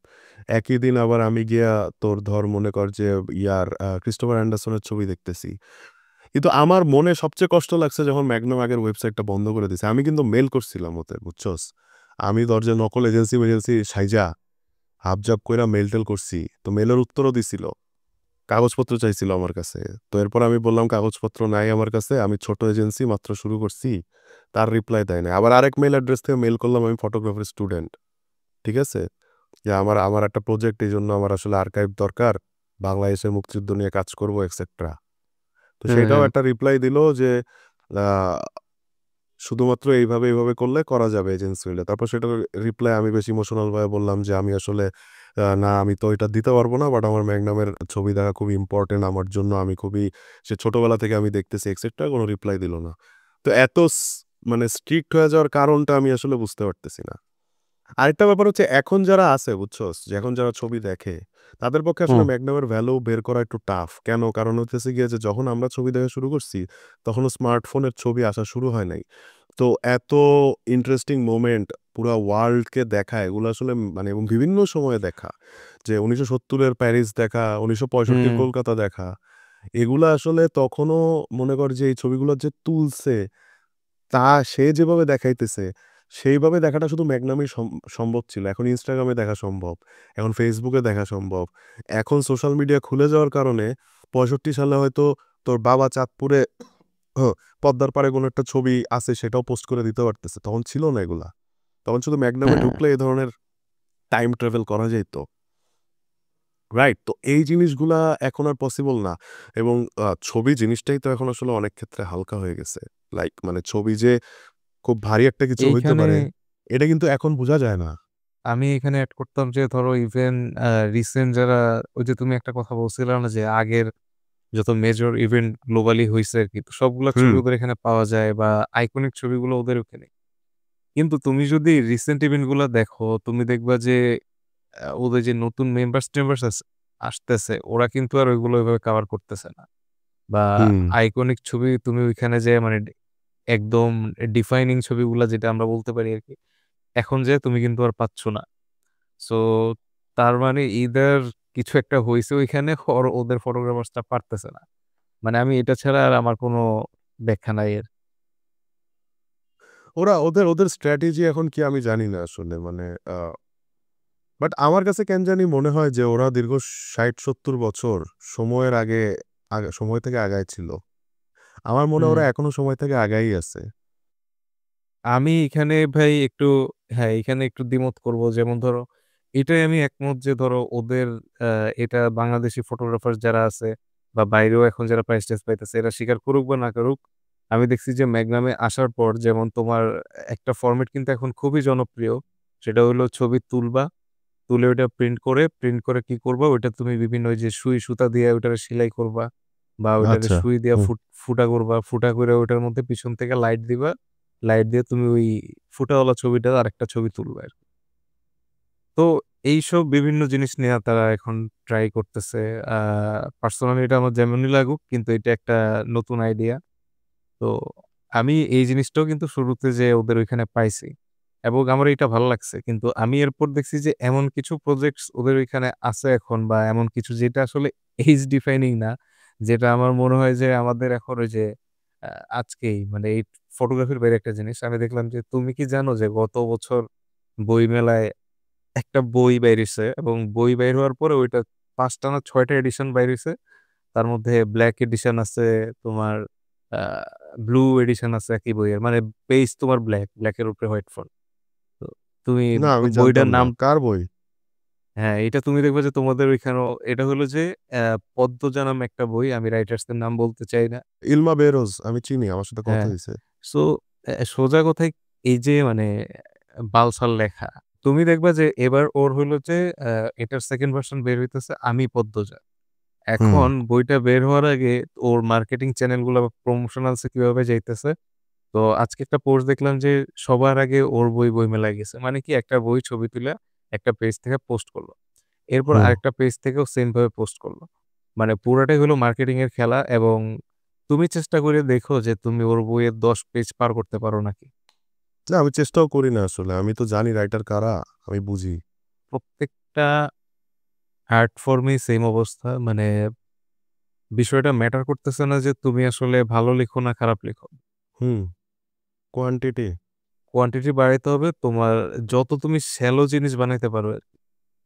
একই দিন আবার আমি গিয়া তোর ধর মনে কর যে ক্রিস্টোফার অ্যান্ডারসনের ছবি দেখতেছি। কিন্তু আমার মনে সবচেয়ে কষ্ট লাগছে যখন ম্যাগনাম আগের ওয়েবসাইটটা বন্ধ করে দিছে। আমি কিন্তু মেইল করছিলাম ওতে, বুঝছস? আমি ধর যে নকল এজেন্সি সাইজা হাবজাব কইরা মেইল-টেল করছি। তো মেইলের উত্তরও দিছিল। কাগজপত্র চাইছিল আমার কাছে। তো এরপর আমি বললাম, "কাগজপত্র নাই আমার কাছে। আমি ছোট এজেন্সি মাত্র শুরু করছি।" তার রিপ্লাই দেয় নাই। আবার আরেক মেইল অ্যাড্রেস থেকে মেইল করলাম, "আমি ফটোগ্রাফার স্টুডেন্ট।" ঠিক আছে? যে আমার আমার একটা প্রজেক্ট, এজন্য আমার আসলে আর্কাইভ দরকার। বাংলাদেশের মুক্তিযুদ্ধ নিয়ে কাজ করব এটসেট্রা। তো হুম, সেটাও হুম। একটা রিপ্লাই দিল যে, আ শুধুমাত্র এইভাবে করলে করা যাবে এজেন্সি হইলে। তারপর সেটার রিপ্লাই আমি বেশ ইমোশনাল ভাবে বললাম যে, "আমি আসলে না, আমি তো এটা দিতে পারব না। বাট আমার ম্যাগনামের ছবি দেখা খুবই ইম্পোর্টেন্ট আমার জন্য। আমি খুবই সে ছোটবেলা থেকে আমি দেখতেছি" এটসেট্রা। কোন রিপ্লাই দিল না। তো এত মানে স্ট্রিক্ট হয়ে যাওয়ার কারণটা আমি আসলে বুঝতে পারতেছি না। আরেকটা ব্যাপার হচ্ছে এখন যারা আছে বুঝছস? যে এখন যারা ছবি দেখে, তাদের পক্ষে আসলে হুম, ম্যাগনামের ভ্যালু বের করা একটু টাফ। কেন? কারণ হইতেছে গিয়ে যে যখন আমরা ছবি দেখা শুরু করছি, তখনও স্মার্টফোনের ছবি আসা শুরু হয় নাই। তো এত ইন্টারেস্টিং মোমেন্ট পুরা ওয়ার্ল্ডকে দেখা, এগুলো আসলে মানে এবং বিভিন্ন সময়ে দেখা। যে ১৯৭০ এর প্যারিস দেখা, ১৯৬৫ হুম, র কলকাতা দেখা। এগুলা আসলে তখনও মনে কর যে এই ছবিগুলা যে তুলছে, সে যেভাবে দেখাইতেছে, সেইভাবে দেখাটা শুধু ম্যাগনামেই সম্ভব ছিল। এখন Instagram এ দেখা সম্ভব। এখন Facebook এ দেখা সম্ভব। এখন সোশ্যাল মিডিয়া খুলে যাওয়ার কারণে ৬৫ সালে হয়তো তোর বাবা চাঁদপুরে হ পদ্মার পাড়ে কোনো একটা ছবি আছে, সেটাও পোস্ট করে দিতে পারতেছে। তখন ছিল না এগুলা। তখন শুধু ম্যাগনামে হুম। ঢুকলে এ ধরনের টাইম ট্রাভেল করা যাইত। রাইট? তো এই জিনিসগুলা এখন আর পসিবল না। এবং ছবি জিনিসটাই তো এখন আসলে অনেক ক্ষেত্রে হালকা হয়ে গেছে। লাইক মানে ছবি যে খুব ভারী একটা কিছু হইতে এইখানে পারে, এটা কিন্তু এখন বোঝা যায় না। আমি এখানে এড করতাম যে ধরো ইভেন রিসেন্ট যারা ওই যে তুমি একটা কথা বলছিলা না যে আগের যত মেজর ইভেন্ট গ্লোবালি হইছে আরকি। তো সবগুলা ছবি হুম, ওদের এখানে পাওয়া যায় বা আইকনিক ছবিগুলো ওদের ওখানে। কিন্তু তুমি যদি রিসেন্ট ইভেন্ট গুলা দেখো, তুমি দেখবা যে ওদের যে নতুন মেম্বার্স-টেম্বার্স আসতেছে, ওরা কিন্তু আর ওইগুলো ওইভাবে কভার করতেছে না। বা হুম। আইকনিক ছবি তুমি ওইখানে যেয়ে মানে একদম ডিফাইনিং ছবিগুলা যেটা আমরা বলতে পারি আরকি। এখন যেয়ে তুমি কিন্তু আর পাচ্ছ না। সো তার মানে ইদার কিছু একটা হইছে ওইখানে ওদের ফটোগ্রাফার্সরা পারতেছে না। মানে আমি এটা ছাড়া আর আমার কোনো ব্যাখ্যা নাই এর। ওদের স্ট্র্যাটেজি এখন কি আমি জানি না আসলে। মানে আ বাট আমার কাছে কেন জানি মনে হয় যে ওরা দীর্ঘ ৬০-৭০ বছর সময়ের সময় থেকে আগায় ছিল। আমার মনে হয় হুম। ওরা এখনো সময় থেকে আগাই আছে। আমি এখানে ভাই একটু হ্যাঁ, এখানে একটু দ্বিমত করব। যেমন ধরো, এটাই আমি একমত যে ধরো ওদের আ এটা বাংলাদেশি ফটোগ্রাফার যারা আছে বা বাইরেও এখন যারা প্রাইজ-টাইজ পাইতেছে এরা স্বীকার করুক বা না করুক, আমি দেখছি যে মেগনামে আসার পর যেমন তোমার একটা ফরমেট কিন্তু এখন খুবই জনপ্রিয়। সেটা হলো ছবি তুলবা, তুলে ওইটা প্রিন্ট করে কি করবা? ওইটা তুমি বিভিন্ন ওই যে সুই সুতা দিয়ে ওইটারে সেলাই করবা বা ওইটারে আচ্ছা। সুই দিয়া হুম। ফুটা করবা। ফুটা করে ওইটার মধ্যে পিছন থেকে লাইট দিবা। লাইট দিয়ে তুমি ওই ফুটাওয়ালা ছবিটার আরেকটা ছবি তুলবা আরকি। তো এইসব বিভিন্ন জিনিস নিয়ে তারা এখন ট্রাই করতেছে। আ পার্সোনালি এটা আমার যেমনই লাগুক কিন্তু এটা একটা নতুন আইডিয়া। তো আমি এই জিনিসটাও কিন্তু শুরুতে যে ওদের ওইখানে পাইছি এবং আমার এটা ভালো লাগছে। কিন্তু আমি এরপর দেখছি যে এমন কিছু প্রজেক্টস ওদের ওইখানে আছে এখন বা এমন কিছু যেটা আসলে এইজ ডিফাইনিং না। যেটা আমার মনে হয় যে আমাদের এখন ওই যে আ আজকেই মানে এই ফটোগ্রাফির বাইরে একটা জিনিস আমি দেখলাম যে তুমি কি জানো যে গত বছর বইমেলায় একটা বই বাইরেছে এবং বই বাইর হওয়ার পরে ওইটা 5টা না 6টা এডিশন বাইরেছে। তার মধ্যে ব্ল্যাক এডিশন আছে, তোমার ব্লু এডিশন আছে একই বইয়ের, মানে পেজ তোমার ব্ল্যাকের উপরে হোয়াইট ফন্ট। তো তুমি না আমি বইটার জানতাম না নাম, কার বই। হ্যাঁ এটা তুমি দেখবে যে তোমাদের ওইখানেও এটা হলো যে পদ্মজা নাম একটা বই, আমি রাইটার্সের নাম বলতে চাই না। ইলমা বেরোজ আমি চিনি, আমার সাথে কথা হ্যাঁ, হয়েছে। সো সোজা কথায় এই যে মানে বালসাল লেখা, তুমি দেখবা যে এবার ওর হলো যে এটার সেকেন্ড ভার্সন বের হইতেছে আমি পদ্মজা। হুম এখন বইটা বের হওয়ার আগে ওর মার্কেটিং চ্যানেলগুলো প্রমোশনালসে কিভাবে যাইতেছে। তো আজকে একটা পোস্ট দেখলাম যে সবার আগে ওর বই বইমেলায় গেছে, মানে কি একটা বই ছবি তুলে একটা পেজ থেকে পোস্ট করলো, এরপর হুম। আরেকটা পেজ থেকেও সেম ভাবে পোস্ট করলো। মানে পুরাটাই হলো মার্কেটিং এর খেলা। এবং তুমি চেষ্টা করে দেখো যে তুমি ওর বইয়ের 10 পেজ পার করতে পারো নাকি। না আমি চেষ্টাও করি না আসলে, আমি তো জানি রাইটার কারা, আমি বুঝি। প্রত্যেকটা আর্ট ফর্মেই সেম অবস্থা, মানে বিষয়টা ম্যাটার করতেছে না যে তুমি আসলে ভালো লিখো না খারাপ লিখো, হুম। কোয়ান্টিটি। কোয়ান্টিটি বাড়াইতে হবে তোমার। যত তুমি শ্যালো জিনিস বানাইতে পারো,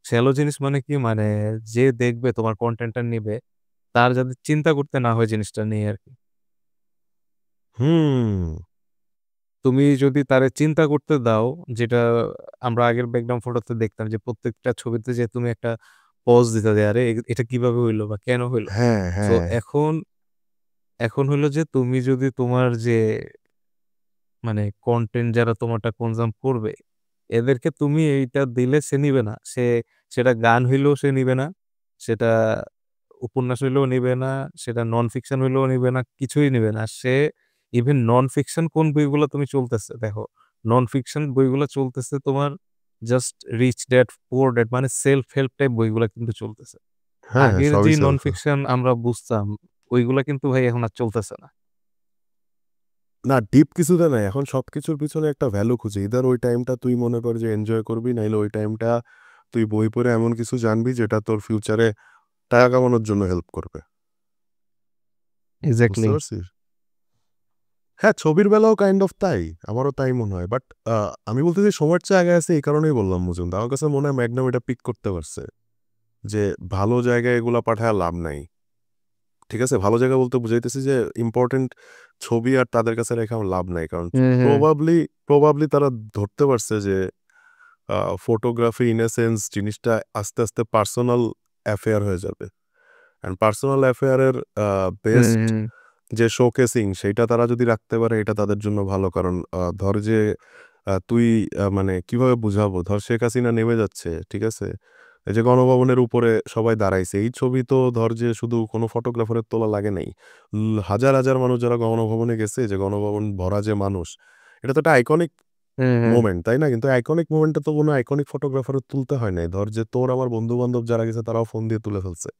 শ্যালো জিনিস মানে কি, মানে যে দেখবে তোমার কন্টেন্টটা নিবে তার যাতে চিন্তা করতে না হয় জিনিসটা নিয়ে আর কি। হুম। তুমি যদি তারে চিন্তা করতে দাও, যেটা আমরা আগের ব্যাকগ্রাউন্ড ফটোতে দেখতাম যে প্রত্যেকটা ছবিতে যে তুমি একটা পজ দিতে দেয়, আরে এটা কিভাবে হইলো বা কেন হইলো। হ্যাঁ সো হ্যাঁ। এখন এখন হলো যে তুমি যদি তোমার যে মানে কন্টেন্ট যারা তোমারটা কনজাম করবে, এদেরকে তুমি এইটা দিলে সে নিবে না। সেটা গান হইলেও সে নিবে না, সেটা উপন্যাস হইলেও নিবে না, সেটা নন ফিকশন হইলেও নিবে না, কিছুই নিবে না সে। ইভেন নন ফিকশন কোন বইগুলো তুমি চলতেছে দেখো, নন ফিকশন বইগুলো চলতেছে তোমার just rich dad poor dad, মানে সেলফ হেল্প টাইপ বইগুলো কিন্তু চলতেছে। হ্যাঁ হ্যাঁ, আগের যে সবই নন সেলফ। ফিকশন আমরা বুঝতাম, ওইগুলা কিন্তু ভাই এখন আর চলতেছে না। না ডিপ কিছুতে নাই, এখন সবকিছুর পিছনে একটা ভ্যালু খুঁজে, ইদার ওই টাইমটা তুই মনে কর যে এনজয় করবি, নাইলে ওই টাইমটা তুই বই পড়ে এমন কিছু জানবি যেটা তোর ফিউচারে টাকা কামানোর জন্য হেল্প করবে। বুঝতে এক্স্যাক্টলি। পারছিস? হ্যাঁ ছবির বেলাও কাইন্ড অফ তাই, আমারও তাই মনে হয়। বাট আমি বলতেছি সময়ের চেয়ে আগে আছে, এই কারণেই বললাম মুজুন, আমার কাছে মনে হয় ম্যাগনাম এটা পিক করতে পারছে যে ভালো জায়গায় এগুলা পাঠায় লাভ নাই। ঠিক আছে, ভালো জায়গা বলতে বুঝাইতেছি যে ইম্পর্টেন্ট ছবি আর তাদের কাছে রেখে আমার লাভ নাই, কারণ হুম হুম প্রবাবলি প্রবাবলি তারা ধরতে পারছে যে ফটোগ্রাফি ইন এ সেন্স জিনিসটা আস্তে আস্তে পার্সোনাল অ্যাফেয়ার হয়ে যাবে। অ্যান্ড পার্সোনাল অ্যাফেয়ারের হুম বেস্ট হুম যে শোকেসিং সেইটা তারা যদি রাখতে পারে এটা তাদের জন্য ভালো। কারণ ধর যে তুই মানে কিভাবে বুঝাবো, ধর শেখ হাসিনা নেমে যাচ্ছে, ঠিক আছে, এই যে গণভবনের উপরে সবাই দাঁড়াইছে, এই ছবি তো ধর যে শুধু কোনো ফটোগ্রাফারের তোলা লাগে নাই, হাজার হাজার মানুষ যারা গণভবনে গেছে, যে গণভবন ভরা যে মানুষ, এটা তো একটা আইকনিক হুম হুম মোমেন্ট তাই না? কিন্তু আইকনিক মোমেন্টটা তো কোনো আইকনিক ফটোগ্রাফারের তুলতে হয় নাই, ধর যে তোর আমার বন্ধু বান্ধব যারা গেছে তারাও ফোন দিয়ে তুলে ফেলছে।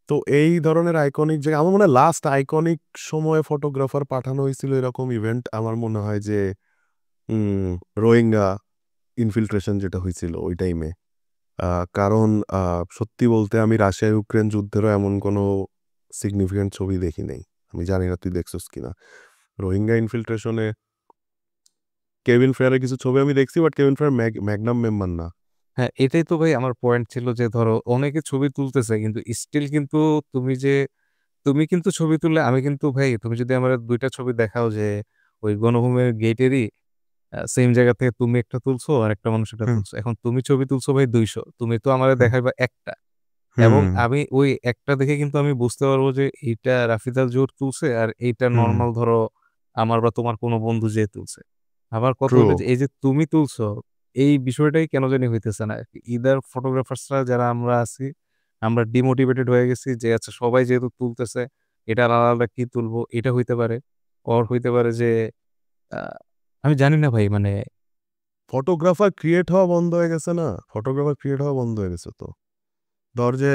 তো এই ধরনের আইকনিক যে আমার মনে হয় লাস্ট আইকনিক সময়ে ফটোগ্রাফার পাঠানো হয়েছিল এরকম ইভেন্ট আমার মনে হয় যে রোহিঙ্গা ইনফিল্ট্রেশন যেটা হয়েছিল ওই টাইমে। কারণ সত্যি বলতে আমি রাশিয়া ইউক্রেন যুদ্ধেরও এমন কোনো সিগনিফিক্যান্ট ছবি দেখি নাই। আমি জানি না তুই দেখছিস কিনা রোহিঙ্গা ইনফিল্ট্রেশনে কেভিন ফেয়ারের কিছু ছবি আমি দেখছি, but Kevin fair Magnum member না। হ্যাঁ, এটাই তো ভাই আমার পয়েন্ট ছিল যে ধরো অনেকে ছবি তুলতেছে কিন্তু স্টিল কিন্তু তুমি যে তুমি কিন্তু ছবি তুললে, আমি কিন্তু ভাই তুমি যদি আমার 2টা ছবি দেখাও যে ওই গণভূমির গেটেরই সেম জায়গা থেকে তুমি একটা তুলছো আর একটা মানুষ একটা হুম তুলছো, এখন তুমি ছবি তুলছো ভাই 200, তুমি তো আমার হুম দেখাইবা একটা। এবং হুম আমি ওই একটা দেখে কিন্তু আমি বুঝতে পারবো যে এইটা রাফিদাল জোর তুলছে আর এইটা হুম। নর্মাল ধরো আমার বা তোমার কোনো বন্ধু যে তুলছে। আবার কথা ট্রু। হলো যে এই যে তুমি তুলছো, এই বিষয়টাই কেন জানি হইতেছে না। ইদার ফটোগ্রাফার্সরা যারা আমরা আছি, আমরা ডিমোটিভেটেড হয়ে গেছি যে আচ্ছা সবাই যেহেতু তুলতেছে, এটা আলাদা কি তুলবো, এটা হইতে পারে। ওর হইতে পারে যে আহ, আমি জানি না ভাই, মানে ফটোগ্রাফার ক্রিয়েট হওয়া বন্ধ হয়ে গেছে না, ফটোগ্রাফার ক্রিয়েট হওয়া বন্ধ হয়ে গেছে তো। ধর যে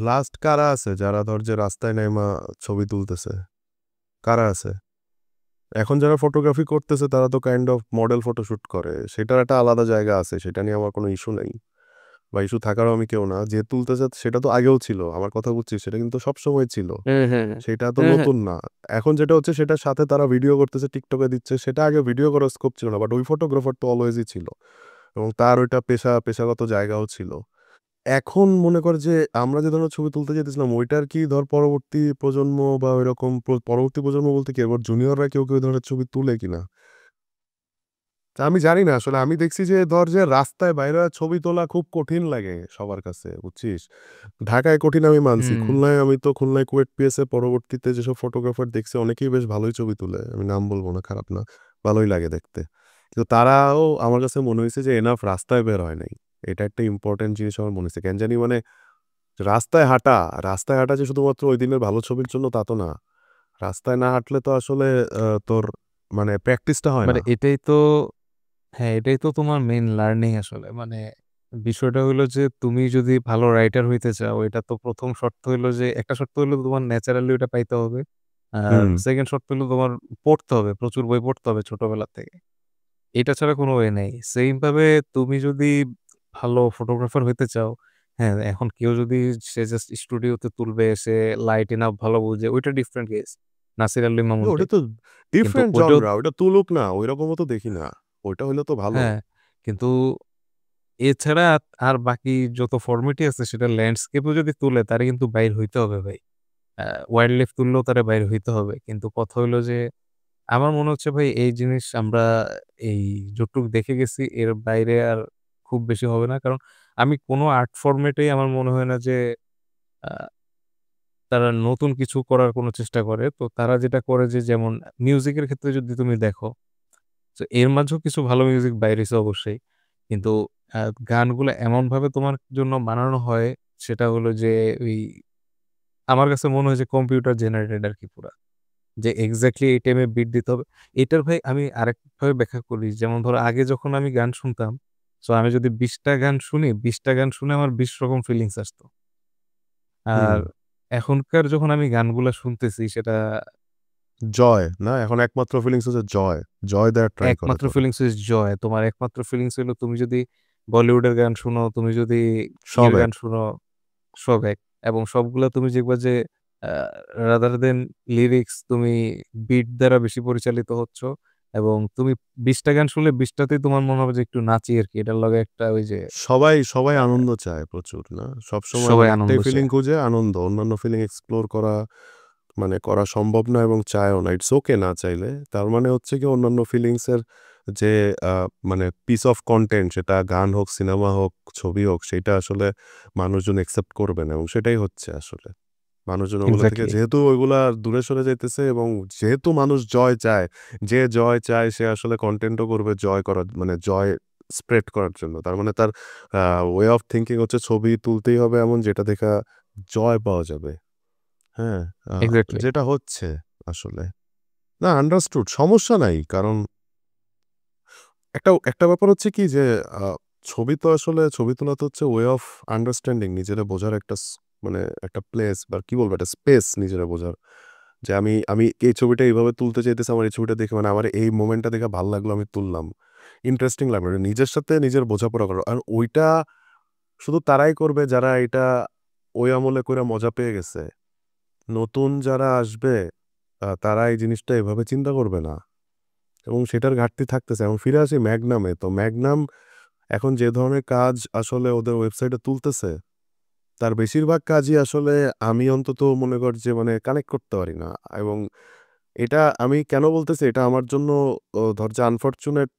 লাস্ট কারা আছে যারা ধর যে রাস্তায় নেমা ছবি তুলতেছে, কারা আছে এখন যারা ফটোগ্রাফি করতেছে, তারা তো কাইন্ড অফ মডেল ফটোশুট করে, সেটার একটা আলাদা জায়গা আছে, সেটা নিয়ে আমার কোনো ইস্যু নেই, বা ইস্যু থাকারও আমি কেউ না। যে তুলতেছে সেটা তো আগেও ছিল, আমার কথা বুঝছি, সেটা কিন্তু সব সময় ছিল, হুম হুম সেটা তো হুম হুম নতুন না। এখন যেটা হচ্ছে সেটার সাথে তারা ভিডিও করতেছে, টিকটকে দিচ্ছে, সেটা আগে ভিডিও করার স্কোপ ছিল না, বাট ওই ফটোগ্রাফার তো অলওয়েজই ছিল। এবং তার ওইটা পেশাগত জায়গাও ছিল। এখন মনে কর যে আমরা যে ধরনের ছবি তুলতে যেতেছিলাম ওইটার কি ধর পরবর্তী প্রজন্ম বা ওইরকম পরবর্তী প্রজন্ম বলতে কি এবার জুনিয়ররা কেউ ওই ধরনের ছবি তুলে কিনা? তা আমি জানি না আসলে। আমি দেখছি যে ধর যে রাস্তায় বাইরে ছবি তোলা খুব কঠিন লাগে সবার কাছে, বুঝছিস? ঢাকায় কঠিন আমি মানছি। হুম। খুলনায় আমি তো খুলনায় কুয়েট পিএস এ পরবর্তীতে যেসব ফটোগ্রাফার দেখছি অনেকেই বেশ ভালোই ছবি তুলে। আমি নাম বলব না, খারাপ না। ভালোই লাগে দেখতে। কিন্তু তারাও আমার কাছে মনে হইছে যে এনাফ রাস্তায় বের হয় নাই। এটা একটা ইম্পোর্টেন্ট জিনিস আমার মনে হইছে। কেন জানি মানে রাস্তায় হাঁটা যে শুধুমাত্র ওই দিনের ভালো ছবির জন্য তা তো না। রাস্তায় না হাঁটলে তো আসলে তোর মানে প্র্যাকটিসটা হয় মানে না। এটাই তো, হ্যাঁ, এটাই তো তোমার মেইন লার্নিং আসলে। মানে বিষয়টা হইলো যে তুমি যদি ভালো রাইটার হইতে চাও, এটা তো ১ম শর্ত হইলো যে একটা শর্ত হইলো তোমার ন্যাচারালি ওটা পাইতে হবে। আর হুম, 2nd শর্ত হইলো তোমার পড়তে হবে। প্রচুর বই পড়তে হবে ছোটবেলা থেকে। এটা ছাড়া কোনো ওয়ে নেই। সেইম ভাবে তুমি যদি ভালো ফটোগ্রাফার হইতে চাও, হ্যাঁ, এখন কেউ যদি সে জাস্ট স্টুডিওতে তুলবে, সে লাইট এনাফ ভালো বুঝে, ওইটা ডিফারেন্ট কেস। নাসির আলী মামুন ওটা টাইপ। তো কিন্তু ডিফারেন্ট ওইটাও, জনরা। ওইটা তুলুক না, ঐরকমও তো দেখি না। ওইটা হইলে তো ভালো। হ্যাঁ, কিন্তু এছাড়া আর বাকি যত ফরম্যাটই আছে সেটা ল্যান্ডস্কেপও যদি তুলে তারে কিন্তু বাইর হইতে হবে ভাই। ওয়াইল্ড লাইফ তুললেও তারে বাইর হইতে হবে। কিন্তু কথা হইলো যে আমার মনে হচ্ছে ভাই এই জিনিস আমরা এই যতটুক দেখে গেছি এর বাইরে আর খুব বেশি হবে না। কারণ আমি কোনো আর্ট ফরম্যাটেই আমার মনে হয় না যে আ তারা নতুন কিছু করার কোনো চেষ্টা করে। তো তারা যেটা করে যে যেমন মিউজিকের ক্ষেত্রে যদি তুমি দেখো, তো এর মাঝেও কিছু ভালো মিউজিক বাইর হইছে অবশ্যই। কিন্তু আ গানগুলা এমনভাবে তোমার জন্য বানানো হয় সেটা হলো যে ওই আমার কাছে মনে হয় যে কম্পিউটার জেনারেটেড আরকি পুরা। যে এক্সাক্টলি এই টাইমে বিট দিতে হবে। এটার ভাই আমি আরেকভাবে ব্যাখ্যা করি। যেমন ধরো আগে যখন আমি গান শুনতাম, সো আমি যদি ২০ টা গান শুনি, ২০ টা গান শুনে আমার ২০ রকম ফিলিংস আসতো। হুম। আর এখনকার যখন আমি গানগুলা শুনতেছি সেটা জয় না? এখন একমাত্র ফিলিংস হচ্ছে জয়। জয় দেওয়ার ট্রাই করে একমাত্র তোরে। ফিলিংস ইস জয়। তোমার একমাত্র ফিলিংস হইলো তুমি যদি বলিউডের গান শুনো, তুমি যদি সব গান এক। শুনো, সব এক। এবং সবগুলা তুমি দেখবা যে আ রাদার দেন লিরিক্স তুমি বিট দ্বারা বেশি পরিচালিত হচ্ছ এবং তুমি ২০ টা গান শুনলে ২০ টাতেই তোমার মনে হবে যে একটু নাচি আরকি। এটার লগে একটা ওই যে সবাই আ আনন্দ চায় প্রচুর না? সবসময় সবাই মানে আনন্দ একটাই ফিলিং চায়। খুঁজে আনন্দ। অন্যান্য ফিলিং এক্সপ্লোর করা মানে করা সম্ভব না এবং চায়ও না। ইটস ওকে না চাইলে। তার মানে হচ্ছে গিয়ে অন্যান্য ফিলিংস এর যে আ মানে পিস অফ কনটেন্ট সেটা গান হোক, সিনেমা হোক, ছবি হোক সেইটা আসলে মানুষজন একসেপ্ট করবে না এবং সেটাই হচ্ছে আসলে। মানুষজন ওগুলা থেকে এক্সাক্টলি, যেহেতু ওইগুলা দূরে সরে যাইতেছে এবং যেহেতু মানুষ জয় চায়, যে জয় চায় সে আসলে কনটেন্টও করবে জয় করার মানে জয় স্প্রেড করার জন্য। তার মানে তার আ ওয়ে অফ থিংকিং হচ্ছে ছবি তুলতেই হবে এমন যেটা দেখা জয় পাওয়া যাবে। হ্যাঁ? আ এক্সাক্টলি। যেটা হচ্ছে আসলে। না আন্ডারস্টুড সমস্যা নাই। কারণ একটা ব্যাপার হচ্ছে কি যে আ ছবি তো আসলে ছবি তোলা তো হচ্ছে ওয়ে অফ আন্ডারস্ট্যান্ডিং নিজেরে বোঝার একটা মানে একটা প্লেস বা কি বলবো একটা স্পেস নিজেরে বোঝার। যে আমি এই ছবিটা এইভাবে তুলতে চাইতেছি আমার এই ছবিটা দেখে মানে আমার এই মোমেন্টটা দেখে ভাল লাগলো আমি তুললাম। ইন্টারেস্টিং লাগলো। নিজের সাথে নিজের বোঝাপড়া করা। আর ওইটা শুধু তারাই করবে যারা এটা ওই আমলে কইরা মজা পেয়ে গেছে। নতুন যারা আসবে তারা এই জিনিসটা এভাবে চিন্তা করবে না। এবং সেটার ঘাটতি থাকতেছে। এখন ফিরে আসি ম্যাগনামে। তো ম্যাগনাম এখন যে ধরনের কাজ আসলে ওদের ওয়েবসাইটে তুলতেছে, তার বেশিরভাগ কাজই আসলে আমি অন্তত মনে করি যে মানে কানেক্ট করতে পারি না। এবং এটা আমি কেন বলতেছি এটা আমার জন্য ধর যে আনফরচুনেট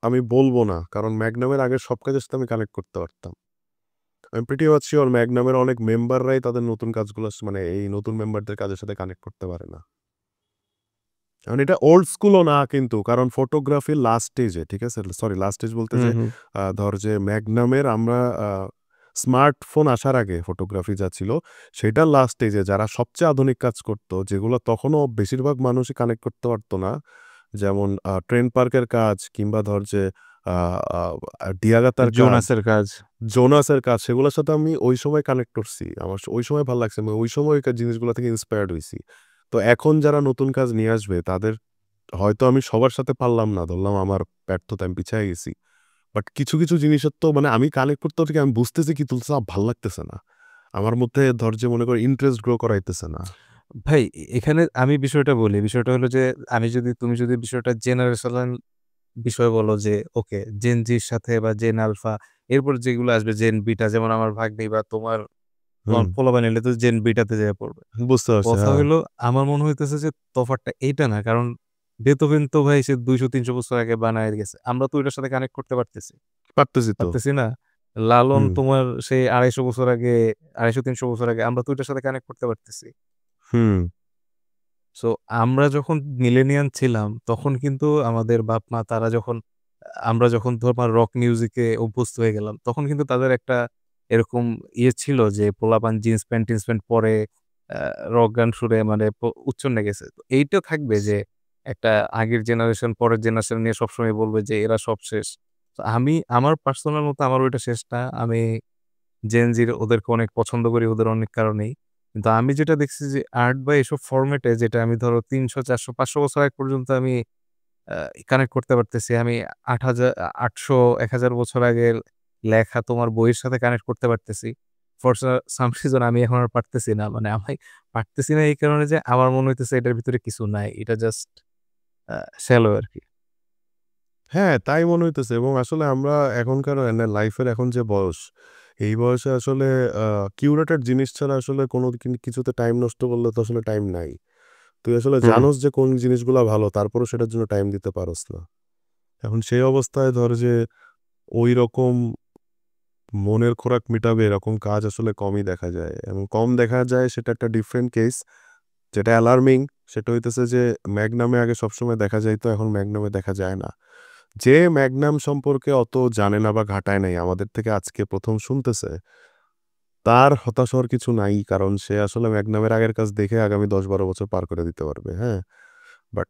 আমি বলব না। কারণ ম্যাগনামের আগের সব কাজের সাথে আমি কানেক্ট করতে পারতাম। আমি প্রিটি মাচ সিউর ম্যাগনামের অনেক মেম্বাররাই তাদের নতুন কাজগুলো মানে এই নতুন মেম্বারদের কাজের সাথে কানেক্ট করতে পারে না। কারণ এটা ওল্ড স্কুলও না কিন্তু। কারণ ফটোগ্রাফির লাস্ট স্টেজে, ঠিক আছে? সরি লাস্ট স্টেজ বলতে হুম, যে হুম। ধর যে ম্যাগনামের আমরা স্মার্টফোন আসার আগে ফটোগ্রাফি যা ছিল, সেটার লাস্ট স্টেজে যারা সবচেয়ে আধুনিক কাজ করত, যেগুলো তখনও বেশিরভাগ মানুষই কানেক্ট করতে পারত না। যেমন ট্রেন পার্কের কাজ কিংবা ধর যে আ আ ডিয়াগাতার কাজ, জোনাসের কাজ। জোনাসের কাজ সেগুলোর সাথে আমি ওই সময় কানেক্ট করছি। আমার ওই সময় ভাল লাগছে। আমি ওই সময় ওই জিনিসগুলো থেকে ইন্সপায়ার্ড হইছি। তো এখন যারা নতুন কাজ নিয়ে আসবে তাদের হয়তো আমি সবার সাথে পারলাম না। ধরলাম আমার ব্যর্থতা আমি পিছায় গেছি। বাট কিছু জিনিসের তো মানে আমি কানেক্ট করতে থেকে আমি বুঝতেছি কি তুলতেছে আমার ভাল লাগতেছে না। আমার মধ্যে ধর যে মনে করি ইন্টারেস্ট গ্রো করাইতেছে না। ভাই এখানে আমি বিষয়টা বলি। বিষয়টা হলো যে আমি যদি তুমি যদি বিষয়টা জেনারেশনাল বিষয় বলো যে ওকে জেন জির সাথে বা জেন আলফা, এরপর যেগুলো আসবে জেন বিটা, যেমন আমার ভাগ্নি বা তোমার হুম, পোলাপান এলে তো জেন বিটাতে যেয়ে পড়বে। বুঝতে পারছি। কথা হ্যাঁ, হইলো আমার মনে হইতেছে যে তফাৎটা এইটা না, কারণ বেথোভেন তো ভাই সে 200-300 বছর আগে বানায় গেছে, আমরা তো ওইটার সাথে কানেক্ট করতে পারতেছি পারতেছি তো। পারতেছি না। লালন হুম, তোমার সেই 250 বছর আগে, 250-300 বছর আগে আমরা তো ওইটার সাথে কানেক্ট করতে পারতেছি। হুম, সো আমরা যখন মিলেনিয়ান ছিলাম তখন কিন্তু আমাদের বাপ মা তারা যখন, আমরা যখন তোমার রক মিউজিকে অভ্যস্ত হয়ে গেলাম, তখন কিন্তু তাদের একটা এরকম ইয়ে ছিল যে পোলাপান জিন্স প্যান্ট টিন্স প্যান্ট পরে রক গান শুনে মানে উচ্ছন্নে গেছে। তো এইটা থাকবে যে একটা আগের জেনারেশন পরের জেনারেশন নিয়ে সবসময় বলবে যে এরা সব শেষ। তো আমি আমার পার্সোনাল মতো আমার ওইটা শেষ না। আমি জেন জির ওদেরকে অনেক পছন্দ করি ওদের অনেক কারণেই। কিন্তু আমি যেটা দেখছি যে আর্ট বা এসব ফরম্যাটে যেটা আমি ধরো ৩০০, ৪০০, ৫০০ বছর আগ পর্যন্ত আমি আ কানেক্ট করতে পারতেছি। আমি ৮০০, ১,০০০ বছর আগের লেখা তোমার বইয়ের সাথে কানেক্ট করতে পারতেছি। ফর সাম রিজন আমি এখন আর পারতেছি না। মানে আমি পারতেছি না এই কারণে যে আমার মনে হইতেছে এটার ভিতরে কিছু নাই। এটা জাস্ট আ শ্যালো আরকি। হ্যাঁ, তাই মনে হইতেছে এবং আসলে আমরা এখনকার লাইফের এখন যে বয়স, এই বয়সে আসলে আ কিউরেটেড জিনিস ছাড়া আসলে কোনো কিছুতে টাইম নষ্ট করলে তো আসলে টাইম নাই। তুই আসলে হুম, জানোস যে কোন জিনিসগুলা ভালো, তারপরেও সেটার জন্য টাইম দিতে পারোস না। এখন সেই অবস্থায় ধর যে ঐরকম মনের খোরাক মিটাবে এরকম কাজ আসলে কমই দেখা যায় এবং কম দেখা যায় সেটা একটা ডিফারেন্ট কেস। যেটা অ্যালার্মিং সেটা হইতেছে যে ম্যাগনামে আগে সবসময় দেখা যাইত, এখন ম্যাগনামে দেখা যায় না। যে ম্যাগনাম সম্পর্কে অত জানে না বা ঘাটায় নাই, আমাদের থেকে আজকে ১ম শুনতেছে, তার হতাশ হওয়ার কিছু নাই। কারণ সে আসলে ম্যাগনামের আগের কাজ দেখে আগামী ১০-১২ বছর পার করে দিতে পারবে। হ্যাঁ? বাট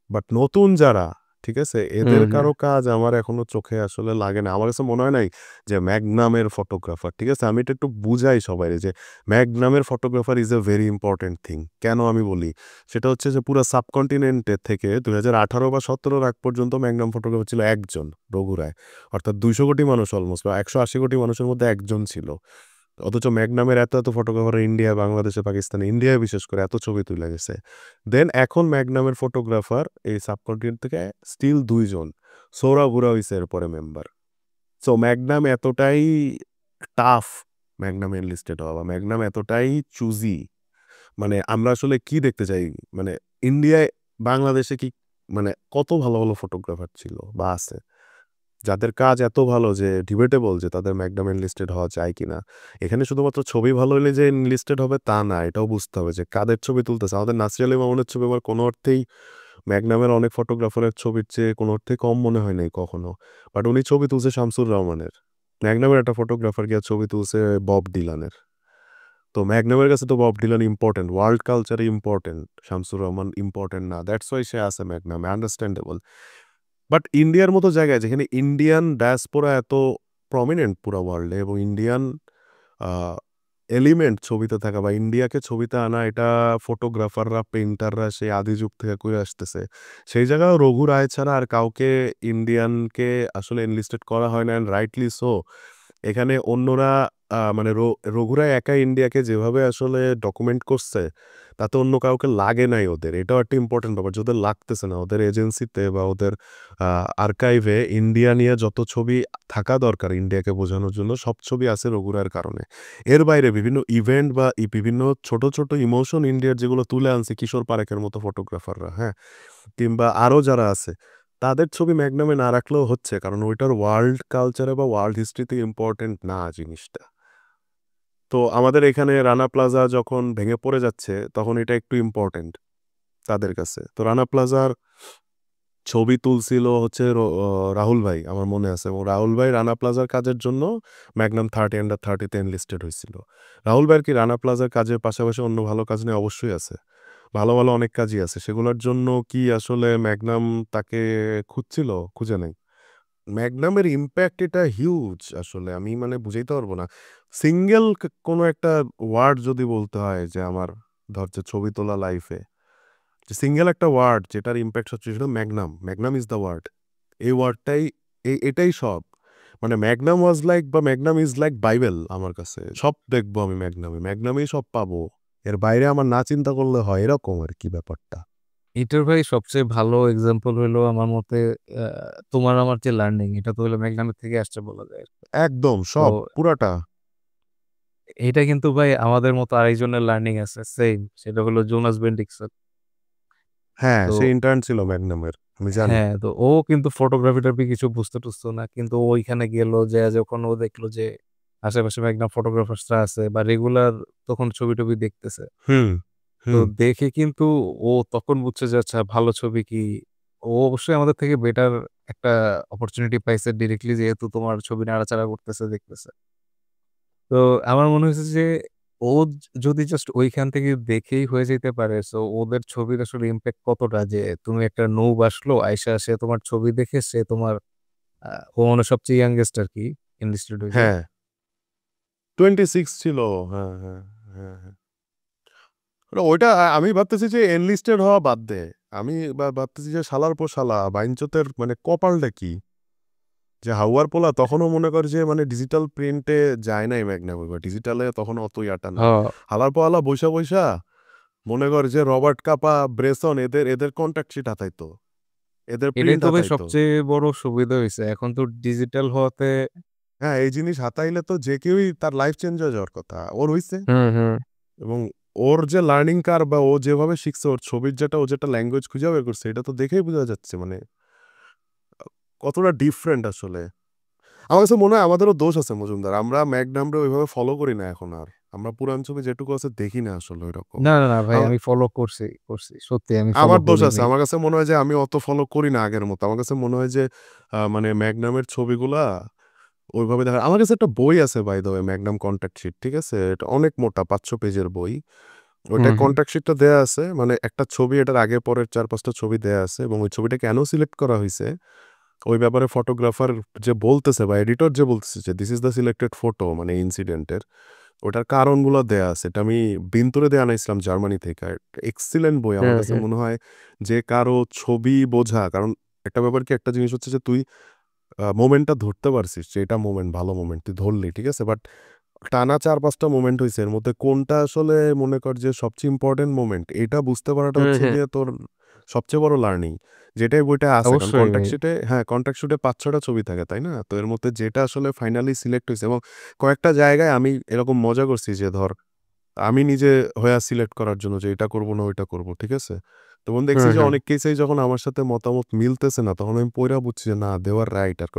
বাট নতুন যারা, ঠিক আছে? এদের হুম, কারো কাজ আমার এখনো চোখে আসলে লাগে না। আমার কাছে মনে হয় নাই যে ম্যাগনামের ফটোগ্রাফার, ঠিক আছে? আমি এটা একটু বুঝাই সবাইরে যে ম্যাগনামের photographer is a very important thing. কেন আমি বলি? সেটা হচ্ছে যে পুরা সাবকন্টিনেন্ট এর থেকে ২০১৮ বা ১৭ এর আগ পর্যন্ত ম্যাগনাম ফটোগ্রাফার ছিল একজন, রঘু রায়। অর্থাৎ ২০০ কোটি মানুষ অলমোস্ট বা ১৮০ কোটি মানুষের মধ্যে একজন ছিল। অথচ ম্যাগনামের এত ফটোগ্রাফার ইন্ডিয়া, বাংলাদেশে, পাকিস্তানে, ইন্ডিয়ায় বিশেষ করে এত ছবি তুলে গেছে। দেন এখন ম্যাগনামের ফটোগ্রাফার এই সাবকন্টিনেন্ট থেকে স্টিল ২ জন। সোহরাব বুড়া হইছে এরপরে মেম্বার। সো ম্যাগনাম এতটাই টাফ, ম্যাগনাম এনলিস্টেড হওয়া বা ম্যাগনাম এতটাই চুজি। মানে আমরা আসলে কি দেখতে চাই? মানে ইন্ডিয়ায়, বাংলাদেশে কি মানে কত ভালো ফটোগ্রাফার ছিল বা আছে? যাদের কাজ এত ভালো যে ডিবেটেবল যে তাদের ম্যাগনাম এনলিস্টেড হওয়া যায় কিনা। এখানে শুধুমাত্র ছবি ভালো হইলে যে এনলিস্টেড হবে তা না। এটাও বুঝতে হবে যে কাদের ছবি তুলতেছে। আমাদের নাসির আলী মামুনের ছবি আমার কোনো অর্থেই ম্যাগনামের অনেক ফটোগ্রাফারের ছবির চেয়ে কোনো অর্থে কম মনে হয় নাই কখনো। বাট উনি ছবি তুলছে শামসুর রহমানের। ম্যাগনামের একটা ফটোগ্রাফার গিয়ে ছবি তুলছে বব ডিলানের। তো ম্যাগনামের কাছে তো বব ডিলান ইম্পোর্টেন্ট, ওয়ার্ল্ড কালচারে ইম্পোর্টেন্ট। শামসুর রহমান ইম্পোর্টেন্ট না। দ্যাটস ওয়াই সে আছে ম্যাগনামে, আন্ডারস্ট্যান্ডেবল। বাট ইন্ডিয়ার মতো জায়গায় যেখানে ইন্ডিয়ান ডায়াসপোরা এত প্রমিনেন্ট পুরা ওয়ার্ল্ডে এবং ইন্ডিয়ান এলিমেন্ট ছবিতে থাকা বা ইন্ডিয়াকে ছবিতে আনা, এটা ফটোগ্রাফাররা পেইন্টাররা সেই আদি যুগ থেকে করে আসতেছে। সেই জায়গায় রঘু রায় ছাড়া আর কাউকে ইন্ডিয়ানকে আসলে এনলিস্টেড করা হয় না, অ্যান্ড রাইটলি সো। এখানে অন্যরা মানে রঘু রায় একা ইন্ডিয়াকে যেভাবে আসলে ডকুমেন্ট করছে, তাতে অন্য কাউকে লাগে নাই ওদের। এটাও একটা ইম্পোর্টেন্ট ব্যাপার যে ওদের লাগতেছে না। ওদের এজেন্সিতে বা ওদের আর্কাইভে ইন্ডিয়া নিয়ে যত ছবি থাকা দরকার ইন্ডিয়াকে বোঝানোর জন্য, সব ছবি আছে রঘু রায়ের কারণে। এর বাইরে বিভিন্ন ইভেন্ট বা বিভিন্ন ছোট ইমোশন ইন্ডিয়ার যেগুলো তুলে আনছে কিশোর পারেখের মতো ফটোগ্রাফাররা, হ্যাঁ? কিংবা আরো যারা আছে, তাদের ছবি ম্যাগনামে না রাখলেও হচ্ছে। কারণ ওইটার ওয়ার্ল্ড কালচারে বা ওয়ার্ল্ড হিস্ট্রিতে ইম্পোর্টেন্ট না জিনিসটা। তো আমাদের এখানে রানা প্লাজা যখন ভেঙে পড়ে যাচ্ছে, তখন এটা একটু ইম্পোর্টেন্ট তাদের কাছে। তো রানা প্লাজার ছবি তুলছিল হচ্ছে রাহুল ভাই, আমার মনে আছে। এবং রাহুল ভাই রানা প্লাজার কাজের জন্য ম্যাগনাম 30 আন্ডার 30 তে এনলিস্টেড হয়েছিল। রাহুল ভাইয়ের কি রানা প্লাজার কাজের পাশাপাশি অন্য ভালো কাজ নেই? অবশ্যই আছে। ভালো অনেক কাজই আছে। সেগুলোর জন্য কি আসলে ম্যাগনাম তাকে খুঁজছিল? খুঁজে নাই। ম্যাগনামের ইমপ্যাক্ট এটা হিউজ আসলে। আমি মানে বুঝাইতে পারব না। সিঙ্গেল কোনো একটা ওয়ার্ড যদি বলতে হয় যে আমার ধর যে ছবি তোলা লাইফে যে সিঙ্গেল একটা ওয়ার্ড যেটার ইমপ্যাক্ট সবচেয়ে ছিল Magnum. Magnum is the word. এই ওয়ার্ডটাই এটাই সব। মানে ম্যাগনাম ওয়াজ লাইক বা ম্যাগনাম ইজ লাইক বাইবেল আমার কাছে। সব দেখবো আমি ম্যাগনামে। ম্যাগনামেই সব পাবো। এর বাইরে আমার না চিন্তা করলে হয়, এরকম আরকি ব্যাপারটা। এটার ভাই সবচেয়ে ভালো এক্সাম্পল হলো আমার মতে তোমার আমার যে লার্নিং, এটা তো হলো ম্যাগনামের থেকে আসছে বলা যায়। একদম তো সব পুরাটা। এটা কিন্তু ভাই আমাদের মতো আরেকজনের লার্নিং আছে সেম, সেটা হলো জোনাস বেন্ডিক্সন। হ্যাঁ, তো সে ইন্টার্ন ছিল ম্যাগনামের, আমি জানি। হ্যাঁ, তো ও কিন্তু ফটোগ্রাফি টাফি কিছু বুঝতে টুঝতো না, কিন্তু ও ওইখানে গেল, যে যখন ও দেখলো যে আশেপাশে ম্যাগনাম ফটোগ্রাফার্সরা আছে বা রেগুলার তখন ছবি টবি দেখতেছে, হুম, তো হুম। দেখে কিন্তু ও তখন বুঝছে যে আচ্ছা ভালো ছবি কি। ও অবশ্যই আমাদের থেকে বেটার একটা অপরচুনিটি পাইছে ডিরেক্টলি, যেহেতু তোমার ছবি নাড়াচাড়া করতেছে দেখতেছে। তো আমার মনে হয়েছে যে ও যদি জাস্ট ওইখান থেকে দেখেই হয়ে যেতে পারে, সো ওদের ছবির আসলে ইম্প্যাক্ট কতটা, যে তুমি একটা নৌব আসলো আয়সা, সে তোমার ছবি দেখে সে তোমার ও মানে সবচেয়ে ইয়াংগেস্ট আর কি ইনলিস্টেড হয়েছে। হ্যাঁ, 26 ছিল। হ্যাঁ, হ্যাঁ, হ্যাঁ, হ্যাঁ। ওইটা আমি ভাবতেছি যে এনলিস্টেড হওয়া বাদ দে। আমি ভাবতেছি যে শালার পর শালা বাইঞ্চোতের মানে কপালটা কি, যে হাওয়ার পোলা তখনও মনে করে যে মানে ডিজিটাল প্রিন্টে যায় নাই ম্যাগনাম, ডিজিটালে তখন অত ইয়াটা না। হ্যাঁ, হালার পালা বৈশা বৈশা মনে করে যে রবার্ট কাপা, ব্রেসন এদের এদের কন্ট্যাক্ট শিট হাতাইতো, এদের এটাই প্রিন্ট তো ভাই হাতাইতো। সবচেয়ে বড় সুবিধা হয়েছে এখন তো ডিজিটাল হওয়াতে। হ্যাঁ, এই জিনিস হাতাইলে তো যে কেউই তার লাইফ চেঞ্জ হয়ে যাওয়ার কথা, ওর হইছে। হুম হুম। এবং ওর যে লার্নিং কার বা ও যেভাবে শিখছে, ওর ছবির যেটা ও যেটা ল্যাঙ্গুয়েজ খুঁজে বের করছে, এটা তো দেখেই বোঝা যাচ্ছে মানে কতটা ডিফারেন্ট আসলে। আমার কাছে মনে হয় আমাদেরও দোষ আছে মজুমদার, আমরা ম্যাকডামরা ওইভাবে ফলো করি না এখন আর। আমরা পুরান ছবি যেটুকু আছে দেখি না আসলে ওইরকম। না না না ভাই, আমি ফলো করছি করছি, সত্যি আমি ফলো আমার দোষ করি আছে। ভাই। আমার কাছে মনে হয় যে আমি অত ফলো করি না আগের মতো। আমার কাছে মনে হয় যে মানে ম্যাগনামের ছবিগুলা ওইভাবে দেখা। আমার কাছে একটা বই আছে by the way, Magnum contact sheet, ঠিক আছে? এটা অনেক মোটা ৫০০ পেজের বই। হুম ওইটায় হুম কন্টাক্ট শিটটা দেয়া আছে। মানে একটা ছবি, এটার আগে পরের ৪-৫ টা ছবি দেয়া আছে এবং ওই ছবিটা কেন সিলেক্ট করা হইছে, ওই ব্যাপারে ফটোগ্রাফার যে বলতেছে বা এডিটর যে বলতেছে যে this is the selected photo মানে ইনসিডেন্টের, ওটার কারণগুলো দেয়া আছে। এটা আমি বিনতুরে দিয়ে আনাইছিলাম জার্মানি থেকে। আর এক্সিলেন্ট বই। আমার হুম কাছে হুম মনে হয় যে কারো ছবি বোঝা, কারণ একটা ব্যাপার কি, একটা জিনিস হচ্ছে যে তুই মোমেন্টটা ধরতে পারছিস যে এটা মোমেন্ট, ভালো মোমেন্ট তুই ধরলি, ঠিক আছে? বাট টানা ৪-৫ টা মোমেন্ট হইছে। এর মধ্যে কোনটা আসলে মনে কর যে সবচেয়ে ইম্পোর্টেন্ট মোমেন্ট, এটা বুঝতে পারাটা হুম হচ্ছে হুম। গিয়ে তোর সবচেয়ে বড় লার্নিং। যেটাই বইটায় আছে। কারণ অবশ্যই কনটেক্সট ভাই। শিটে, হ্যাঁ, কনটেক্সট শিটে ৫-৬ টা ছবি থাকে, তাই না? তো এর মধ্যে যেটা আসলে ফাইনালি সিলেক্ট হইছে এবং কয়েকটা জায়গায় আমি এরকম মজা করছি যে ধর আমি নিজে হয়ে সিলেক্ট করার জন্য যে এটা করব না ওইটা করব, ঠিক আছে? তখন দেখছি হুম যে হুম অনেক কেসেই যখন আমার সাথে মতামত মিলতেছে না, তখন আমি পইড়া বুঝছি যে না, they were right। আর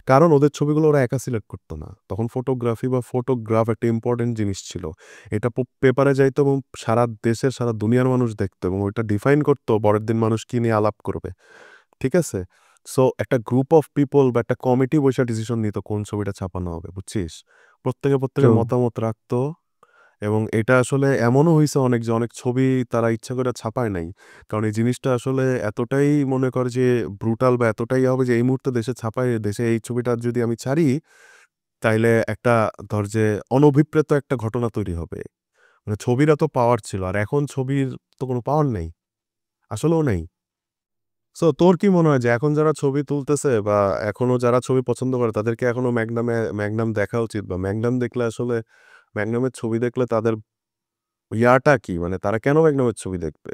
কারণ ওদের ছবিগুলো ওরা একা সিলেক্ট করত না। তখন ফটোগ্রাফি বা ফটোগ্রাফ একটা ইম্পোর্টেন্ট জিনিস ছিল। এটা পেপারে যাইতো এবং সারা দেশের, সারা দুনিয়ার মানুষ দেখতো এবং ওইটা ডিফাইন করতো পরের দিন মানুষ কি নিয়ে আলাপ করবে। ঠিক আছে? সো একটা গ্রুপ অফ পিপল বা একটা কমিটি বইসা ডিসিশন নিত কোন ছবিটা ছাপানো হবে, বুঝছিস? প্রত্যেকের ট্রু। মতামত রাখতো এবং এটা আসলে এমনও হইছে অনেক যে অনেক ছবি তারা ইচ্ছা করে ছাপায় নাই। কারণ এই জিনিসটা আসলে এতটাই মনে কর যে ব্রুটাল বা এতটাই হবে যে এই মুহূর্তে দেশে ছাপায়, দেশে এই ছবিটা যদি আমি ছাড়ি, তাইলে একটা ধর যে অনভিপ্রেত একটা ঘটনা তৈরি হবে। মানে ছবির এত পাওয়ার ছিল। আর এখন ছবির তো কোনো পাওয়ার নেই। আসলেও নেই। সো তোর কি মনে হয় যে এখন যারা ছবি তুলতেছে বা এখনো যারা ছবি পছন্দ করে তাদেরকে এখনো ম্যাগনাম দেখা উচিত, বা ম্যাগনাম দেখলে আসলে ম্যাগনামের ছবি দেখলে তাদের ইয়াটা কি? মানে তারা কেন ম্যাগনামের ছবি দেখবে?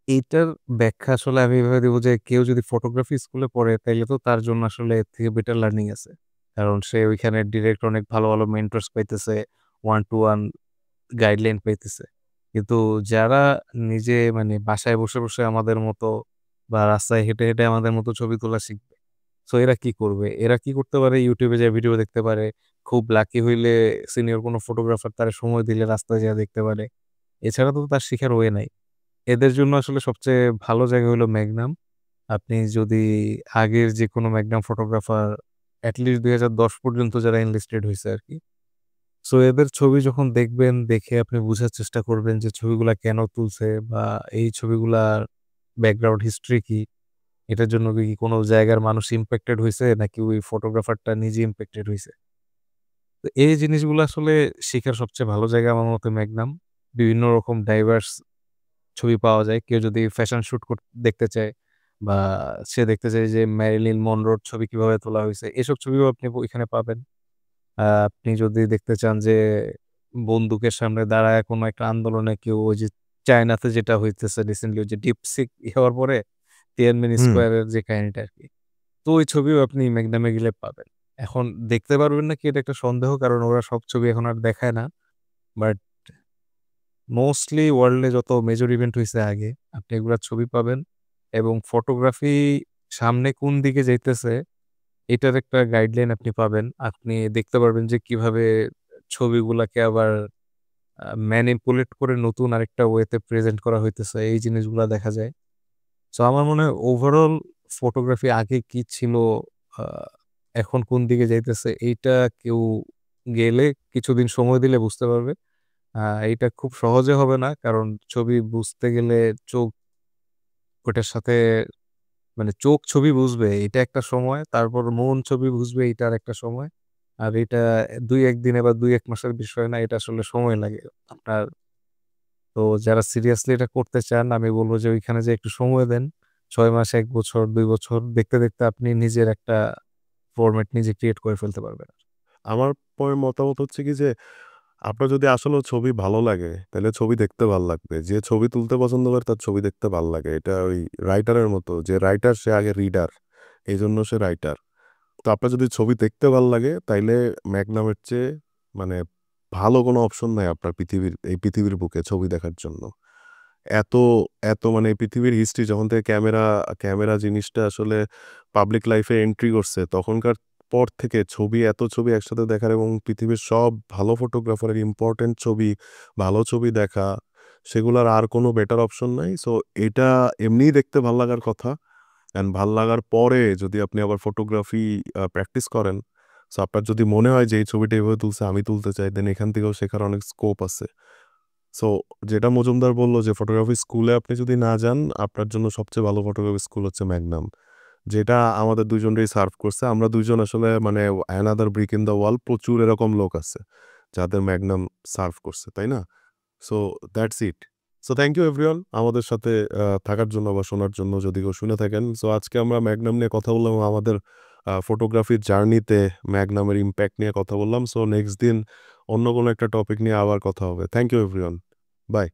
এইটার ব্যাখ্যা আসলে আমি এভাবে দেবো যে কেউ যদি ফটোগ্রাফি স্কুলে পড়ে তাইলে তো তার জন্য আসলে এর থেকে বেটার লার্নিং আছে। কারণ সে ওইখানে ডিরেক্ট অনেক ভালো ভালো মেন্টরস পাইতেছে, ওয়ান টু ওয়ান গাইডলাইন পাইতেছে। কিন্তু যারা নিজে মানে বাসায় বসে বসে আমাদের মতো বা রাস্তায় হেঁটে হেঁটে আমাদের মতো ছবি তোলা শিখবে, সো এরা কি করবে? এরা কি করতে পারে? ইউটিউবে যায় ভিডিও দেখতে পারে। খুব লাকি হইলে সিনিয়র কোনো ফটোগ্রাফার তার সময় দিলে রাস্তায় যেয়ে দেখতে পারে। এছাড়া তো তার শিখার ওয়ে নাই। এদের জন্য আসলে সবচেয়ে ভালো জায়গা হলো ম্যাগনাম। আপনি যদি আগের যেকোনো ম্যাগনাম ফটোগ্রাফার এটলিস্ট ২০১০ পর্যন্ত যারা এনলিস্টেড হইছে আরকি। সো এদের ছবি যখন দেখবেন, দেখে আপনি বুঝার চেষ্টা করবেন যে ছবিগুলা কেন তুলছে বা এই ছবিগুলার ব্যাকগ্রাউন্ড হিস্ট্রি কি? এটার জন্য কি কোনো জায়গার মানুষ ইমপ্যাক্টেড হইছে নাকি ওই ফটোগ্রাফারটা নিজে ইমপ্যাক্টেড হইছে? তো এই জিনিসগুলো আসলে শিখার সবচেয়ে ভালো জায়গা আমার মতে ম্যাগনাম। বিভিন্ন রকম ডাইভার্স ছবি পাওয়া যায়। কেউ যদি ফ্যাশন শুট দেখতে চায় বা সে দেখতে চায় যে ম্যারিলিন মনরোর ছবি কিভাবে তোলা হইছে, এসব ছবিও আপনি ওইখানে পাবেন। আপনি যদি দেখতে চান যে বন্দুকের সামনে দাঁড়ায় কোনো একটা আন্দোলনে কেউ ওই যে চায়নাতে যেটা হইতেছে রিসেন্টলি যে ডিপসিক হওয়ার পরে তিয়ানমেন হুম। স্কোয়ারের যে কাহিনীটা আরকি। তো ওই ছবিও আপনি ম্যাগনামে গেলে পাবেন। এখন দেখতে পারবেন নাকি এটা একটা সন্দেহ, কারণ ওরা সব ছবি এখন আর দেখায় না। বাট মোস্টলি ওয়ার্ল্ডে যত মেজর ইভেন্ট হইছে আগে, আপনি এগুলার ছবি পাবেন এবং ফটোগ্রাফি সামনে কোন দিকে যাইতেছে এটার একটা গাইডলাইন আপনি পাবেন। আপনি দেখতে পারবেন যে কিভাবে ছবিগুলাকে আবার ম্যানিপুলেট করে নতুন আরেকটা ওয়েতে প্রেজেন্ট করা হইতেছে। এই জিনিসগুলা দেখা যায়। সো আমার মনে হয় ওভারঅল ফটোগ্রাফি আগে কি ছিল, আ এখন কোন দিকে যাইতেছে এইটা কেউ গেলে কিছুদিন সময় দিলে বুঝতে পারবে। আ এইটা খুব সহজে হবে না। কারণ ছবি বুঝতে গেলে চোখ ওটার সাথে মানে চোখ ছবি বুঝবে এটা একটা সময়, তারপর মন ছবি বুঝবে এইটা আরেকটা সময়। আর এটা ২-১ দিনে বা ২-১ মাসের বিষয় না। এটা আসলে সময় লাগে। আপনার তো যারা সিরিয়াসলি এটা করতে চান আমি বলব যে ওইখানে যেয়ে একটু সময় দেন। ৬ মাস, ১ বছর, ২ বছর দেখতে, দেখতে আপনি নিজের একটা ফরমেট নিজে ক্রিয়েট করে ফেলতে পারবেন। আমার মতামত হচ্ছে কি যে, আপনার যদি আসলেও ছবি ভালো লাগে, তাহলে ছবি দেখতে ভাল লাগবে। যে ছবি তুলতে পছন্দ করে তার ছবি দেখতে ভাল লাগে। এটা ওই রাইটারের মতো। যে রাইটার সে আগে রিডার। এজন্য সে রাইটার। তো আপনার যদি ছবি দেখতে ভাল লাগে, তাইলে ম্যাগনামের চেয়ে মানে ভালো কোনো অপশন নাই আপনার এই পৃথিবীর বুকে ছবি দেখার জন্য। এত, মানে এই পৃথিবীর হিস্ট্রি যখন থেকে ক্যামেরা জিনিসটা আসলে পাবলিক লাইফে এন্ট্রি করছে, তখনকার পর থেকে এত ছবি একসাথে দেখার এবং পৃথিবীর সব ভালো ফটোগ্রাফারের ইম্পোর্টেন্ট ছবি, ভালো ছবি দেখা, সেগুলার আর কোনো বেটার অপশন নাই। সো এটা এমনিই দেখতে ভাল লাগার কথা। অ্যান্ড ভাল লাগার পরে যদি আপনি আবার ফটোগ্রাফি প্র্যাকটিস করেন, সো আপনার যদি মনে হয় যে এই ছবিটা এভাবে তুলছে, আমি তুলতে চাই, দেন এখান থেকেও শেখার অনেক স্কোপ আছে। সো যেটা মজুমদার বলল যে ফটোগ্রাফি স্কুলে আপনি যদি না যান, আপনার জন্য সবচেয়ে ভালো ফটোগ্রাফি স্কুল হচ্ছে ম্যাগনাম। যেটা আমাদের ২ জনকেই সার্ভ করছে। আমরা ২ জন আসলে মানে অ্যানাদার ব্রিক ইন দ্য ওয়াল। প্রচুর এরকম লোক আছে যাদের ম্যাগনাম সার্ভ করছে, তাই না? So that's it. So thank you everyone আমাদের সাথে থাকার জন্য বা শোনার জন্য যদি কেউ শুনে থাকেন। সো আজকে আমরা ম্যাগনাম নিয়ে কথা বললাম এবং আমাদের ফটোগ্রাফির জার্নিতে ম্যাগনামের ইমপ্যাক্ট নিয়ে কথা বললাম। সো নেক্সট দিন অন্য কোনো একটা টপিক নিয়ে আবার কথা হবে। Thank you everyone. বাই।